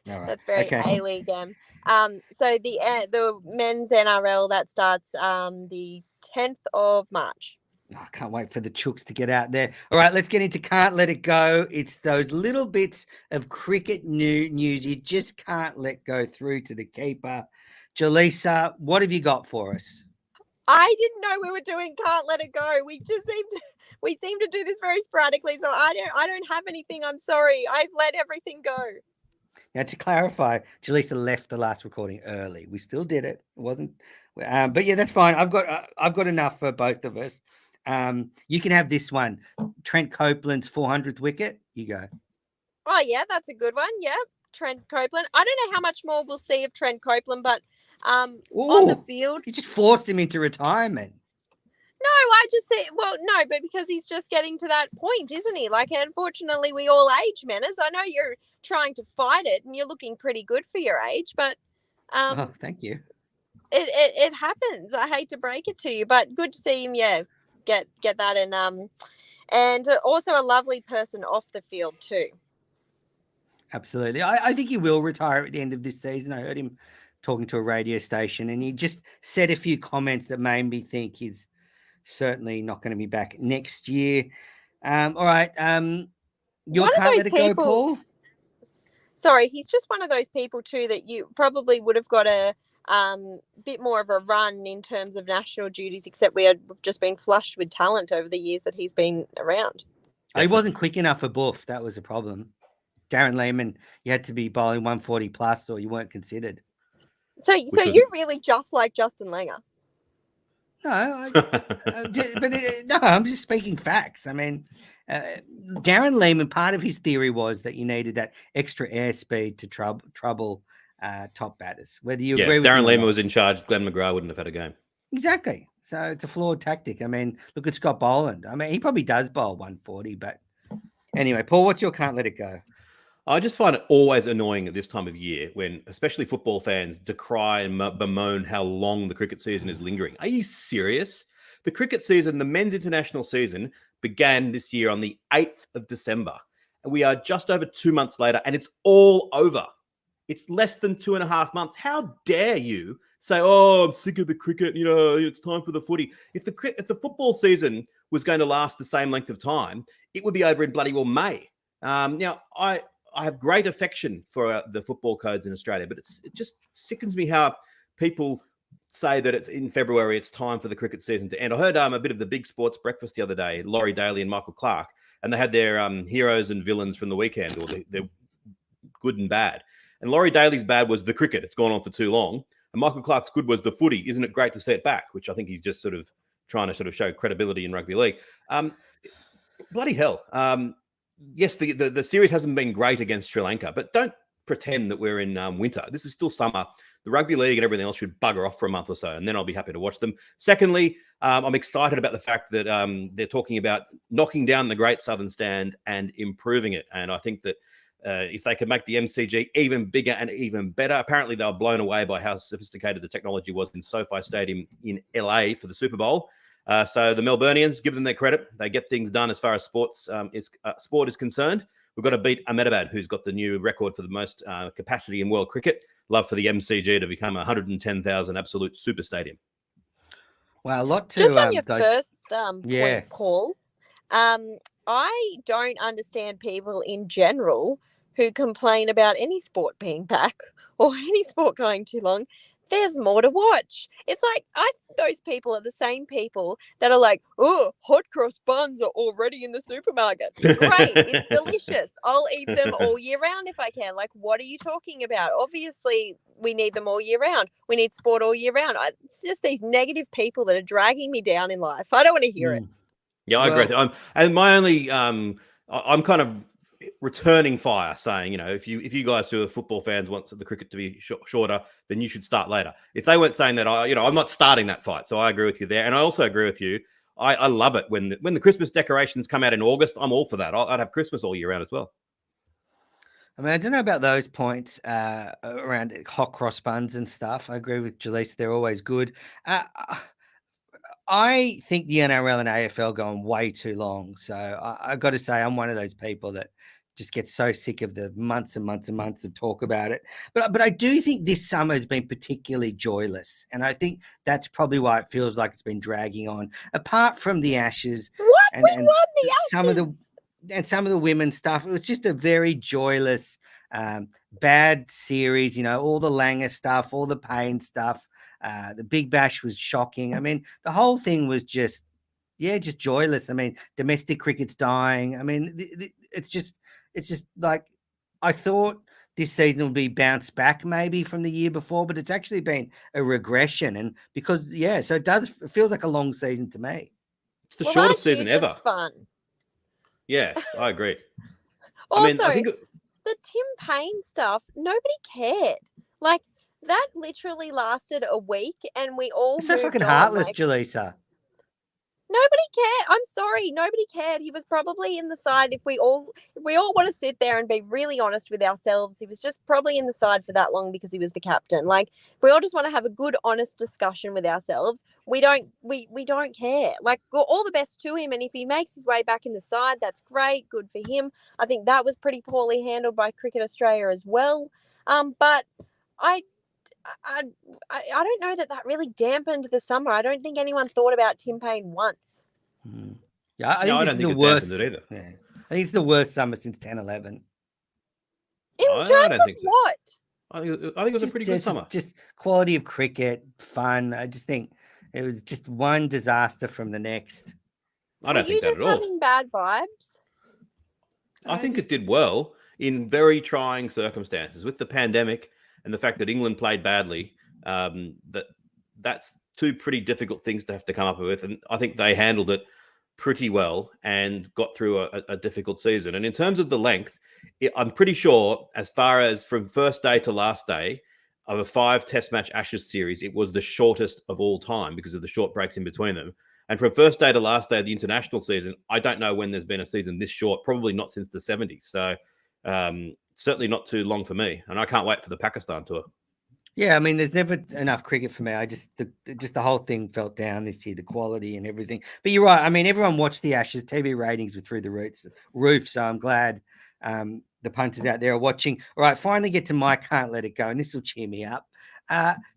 All right. That's very A-League. So the men's NRL that starts the 10th of March. I can't wait for the chooks to get out there. All right, let's get into Can't Let It Go. It's those little bits of cricket news you just can't let go through to the keeper. Jelisa, what have you got for us? I didn't know we were doing Can't Let It Go. We seem to do this very sporadically, so I don't have anything. I'm sorry. I've let everything go. Now, to clarify, Jelisa left the last recording early. We still did it. It wasn't, but yeah, that's fine. I've got enough for both of us. You can have this one. Trent Copeland's 400th wicket. You go. Oh yeah, that's a good one. Yeah, Trent Copeland. I don't know how much more we'll see of Trent Copeland, but on the field, you just forced him into retirement. No, I just think, no, but because he's just getting to that point, isn't he? Like, unfortunately, we all age, Manners. I know you're trying to fight it and you're looking pretty good for your age, but thank you. It happens. I hate to break it to you, but good to see him, get that, and also a lovely person off the field too. Absolutely. I think he will retire at the end of this season. I heard him talking to a radio station and he just said a few comments that made me think he's certainly not going to be back next year. All right. You can't let it go, Paul? Sorry, he's just one of those people too that you probably would have got a bit more of a run in terms of national duties, except we've just been flushed with talent over the years that he's been around. He wasn't quick enough for Buff. That was the problem. Darren Lehman, you had to be bowling 140 plus or you weren't considered. So you're really just like Justin Langer. No, I'm just speaking facts. I mean, Darren Lehman, part of his theory was that you needed that extra airspeed to trouble top batters. Whether you agree with Darren Lehman was in charge, Glenn McGrath wouldn't have had a game. Exactly. So it's a flawed tactic. I mean, look at Scott Boland. I mean, he probably does bowl 140, but anyway, Paul, what's your Can't Let It Go? I just find it always annoying at this time of year when especially football fans decry and bemoan how long the cricket season is lingering. Are you serious? The cricket season, the men's international season, began this year on the 8th of December. And we are just over 2 months later and it's all over. It's less than 2.5 months. How dare you say, oh, I'm sick of the cricket. It's time for the footy. If the football season was going to last the same length of time, it would be over in bloody well May. Now, I have great affection for the football codes in Australia, but it just sickens me how people say that it's in February, it's time for the cricket season to end. I heard a bit of the Big Sports Breakfast the other day, Laurie Daly and Michael Clark, and they had their heroes and villains from the weekend, or their good and bad. And Laurie Daly's bad was the cricket. It's gone on for too long. And Michael Clark's good was the footy. Isn't it great to see it back? Which I think he's just sort of trying to sort of show credibility in rugby league. Bloody hell. Yes, the series hasn't been great against Sri Lanka, but don't pretend that we're in winter. This is still summer. The rugby league and everything else should bugger off for a month or so, and then I'll be happy to watch them. Secondly, I'm excited about the fact that they're talking about knocking down the Great Southern Stand and improving it. And I think that if they could make the MCG even bigger and even better, apparently they were blown away by how sophisticated the technology was in SoFi Stadium in LA for the Super Bowl. So the Melburnians, give them their credit. They get things done as far as sport is concerned. We've got to beat Ahmedabad, who's got the new record for the most capacity in world cricket. Love for the MCG to become a 110,000 absolute super stadium. Well, a lot to... Just on your first point, Paul, I don't understand people in general who complain about any sport being back or any sport going too long. There's more to watch. It's like, I think those people are the same people that are like, oh, hot cross buns are already in the supermarket. Great, it's delicious. I'll eat them all year round if I can. Like, what are you talking about? Obviously, we need them all year round. We need sport all year round. It's just these negative people that are dragging me down in life. I don't want to hear it. Yeah, I agree. And my only, I'm kind of returning fire, saying, if you guys who are football fans want the cricket to be shorter, then you should start later. If they weren't saying that, I'm not starting that fight. So I agree with you there, and I also agree with you. I love it when the Christmas decorations come out in August. I'm all for that. I'd have Christmas all year round as well. I mean, I don't know about those points around hot cross buns and stuff. I agree with Jelisa; they're always good. I think the NRL and AFL going way too long. So I got to say, I'm one of those people that just gets so sick of the months and months and months of talk about it. But I do think this summer has been particularly joyless, and I think that's probably why it feels like it's been dragging on. Apart from the Ashes, We won the Ashes. Some of the women's stuff, it was just a very joyless, bad series. All the Langer stuff, all the Payne stuff. The Big Bash was shocking. I mean, the whole thing was just joyless. I mean, domestic cricket's dying. I mean, it's just like, I thought this season would be bounced back maybe from the year before, but it's actually been a regression. And because, so it feels like a long season to me. It's the shortest season ever. Fun. Yes, I agree. Also, I think the Tim Payne stuff, nobody cared. Like, that literally lasted a week, and we all It's so fucking heartless, Jelisa. Nobody cared. I'm sorry, nobody cared. He was probably in the side. If we all want to sit there and be really honest with ourselves, he was just probably in the side for that long because he was the captain. Like, we all just want to have a good, honest discussion with ourselves. We don't care. Like, all the best to him, and if he makes his way back in the side, that's great. Good for him. I think that was pretty poorly handled by Cricket Australia as well. But I don't know that really dampened the summer. I don't think anyone thought about Tim Payne once. Yeah, I think this is the worst. Either. Yeah. I think it's the worst summer since 10-11. In terms of what? I think it was a pretty good summer. Just quality of cricket, fun. I just think it was just one disaster from the next. I don't think that at all. Are you just having bad vibes? I think it did well in very trying circumstances with the pandemic. And the fact that England played badly, that's two pretty difficult things to have to come up with. And I think they handled it pretty well and got through a difficult season. And in terms of the length, I'm pretty sure as far as from first day to last day of a 5 test match Ashes series, it was the shortest of all time because of the short breaks in between them. And from first day to last day of the international season, I don't know when there's been a season this short, probably not since the 70s. So, certainly not too long for me, and I can't wait for the Pakistan tour. Yeah, I mean, there's never enough cricket for me. The whole thing felt down this year, the quality and everything. But you're right. I mean, everyone watched the Ashes. TV ratings were through the roof. So I'm glad the punters out there are watching. All right, finally get to my Can't Let It Go, and this will cheer me up.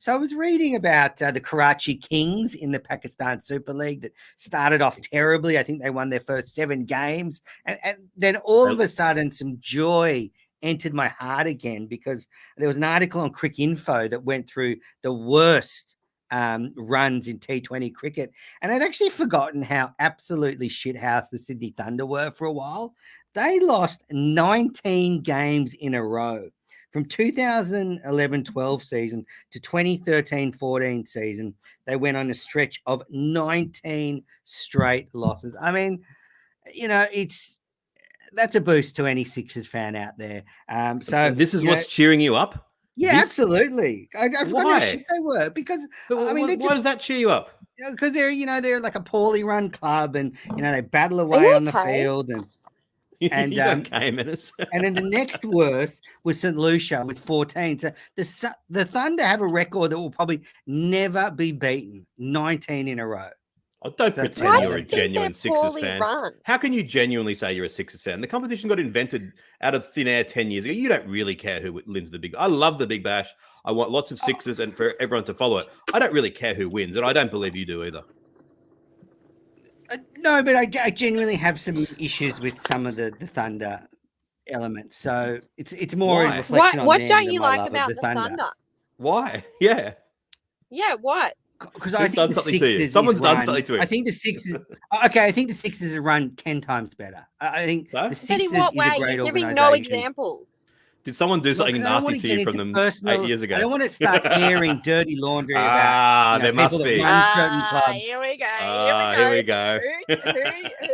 So I was reading about the Karachi Kings in the Pakistan Super League that started off terribly. I think they won their first 7 games, and then all of a sudden some joy entered my heart again because there was an article on Cricinfo that went through the worst runs in T20 cricket. And I'd actually forgotten how absolutely shithouse the Sydney Thunder were for a while. They lost 19 games in a row from 2011-12 season to 2013-14 season. They went on a stretch of 19 straight losses. I mean, that's a boost to any Sixers fan out there. So this is what's cheering you up? Yeah, absolutely. I forgot how shit they were because I mean, why does that cheer you up? Because they're like a poorly run club, and they battle away on the field, and and then the next worst was St. Lucia with 14. So the Thunder have a record that will probably never be beaten, 19 in a row. Oh, don't pretend you're a genuine Sixers fan. How can you genuinely say you're a Sixers fan? The competition got invented out of thin air 10 years ago. You don't really care who wins the Big. I love the Big Bash. I want lots of Sixers and for everyone to follow it. I don't really care who wins, and I don't believe you do either. No, but I genuinely have some issues with some of the Thunder elements. So it's more Why? a reflection on What them don't than you my like love about of the the Thunder. Thunder? Why? Yeah. Yeah, what? Because I Who's think done the something to you? Sixers Someone's is done run. something to him. I think the Sixers. Okay, I think the Sixers are run 10 times better. I think So? the But in Sixers what is way? a great You're giving organization. no examples. Did someone do Well, something 'cause I don't nasty want to to get you into from personal. 8 years ago? I don't want to start airing dirty laundry about There people must that be. run certain clubs. Here we go. Here we go. Who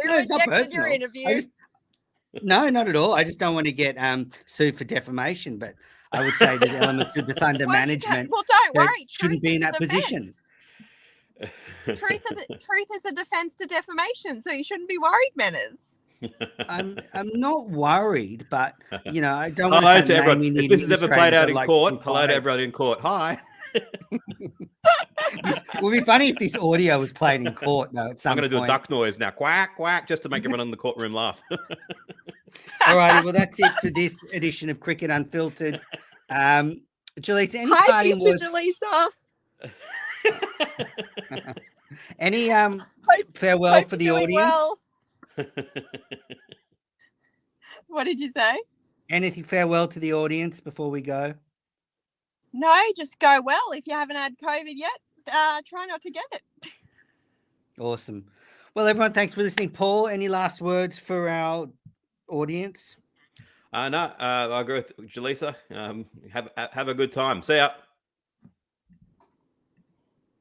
No, it's not rejected your personal. interview? No, not at all. I just don't want to get sued for defamation. But I would say there's elements of the Thunder management Well, don't that worry. shouldn't be in that Truth is a position. defense. Truth is a defense to defamation, so you shouldn't be worried, Manners. I'm not worried, but I don't want Hello to to everyone. naming the If this is ever played illustrators out that in like court, to be hello to fired. everyone in court. Hi. It would be funny if this audio was played in court, though. At some I'm going to do a point. duck noise now. Quack, quack, just to make everyone in the courtroom laugh. All righty, well, that's it for this edition of Cricket Unfiltered. Jelisa, any Hi, parting future words? Jelisa. Any farewell for the audience? Well. What did you say? Anything farewell to the audience before we go? No, just go well. If you haven't had COVID yet, try not to get it. Awesome. Well, everyone, thanks for listening. Paul, any last words for our audience? No, I agree with Jelisa. Have a good time. See ya.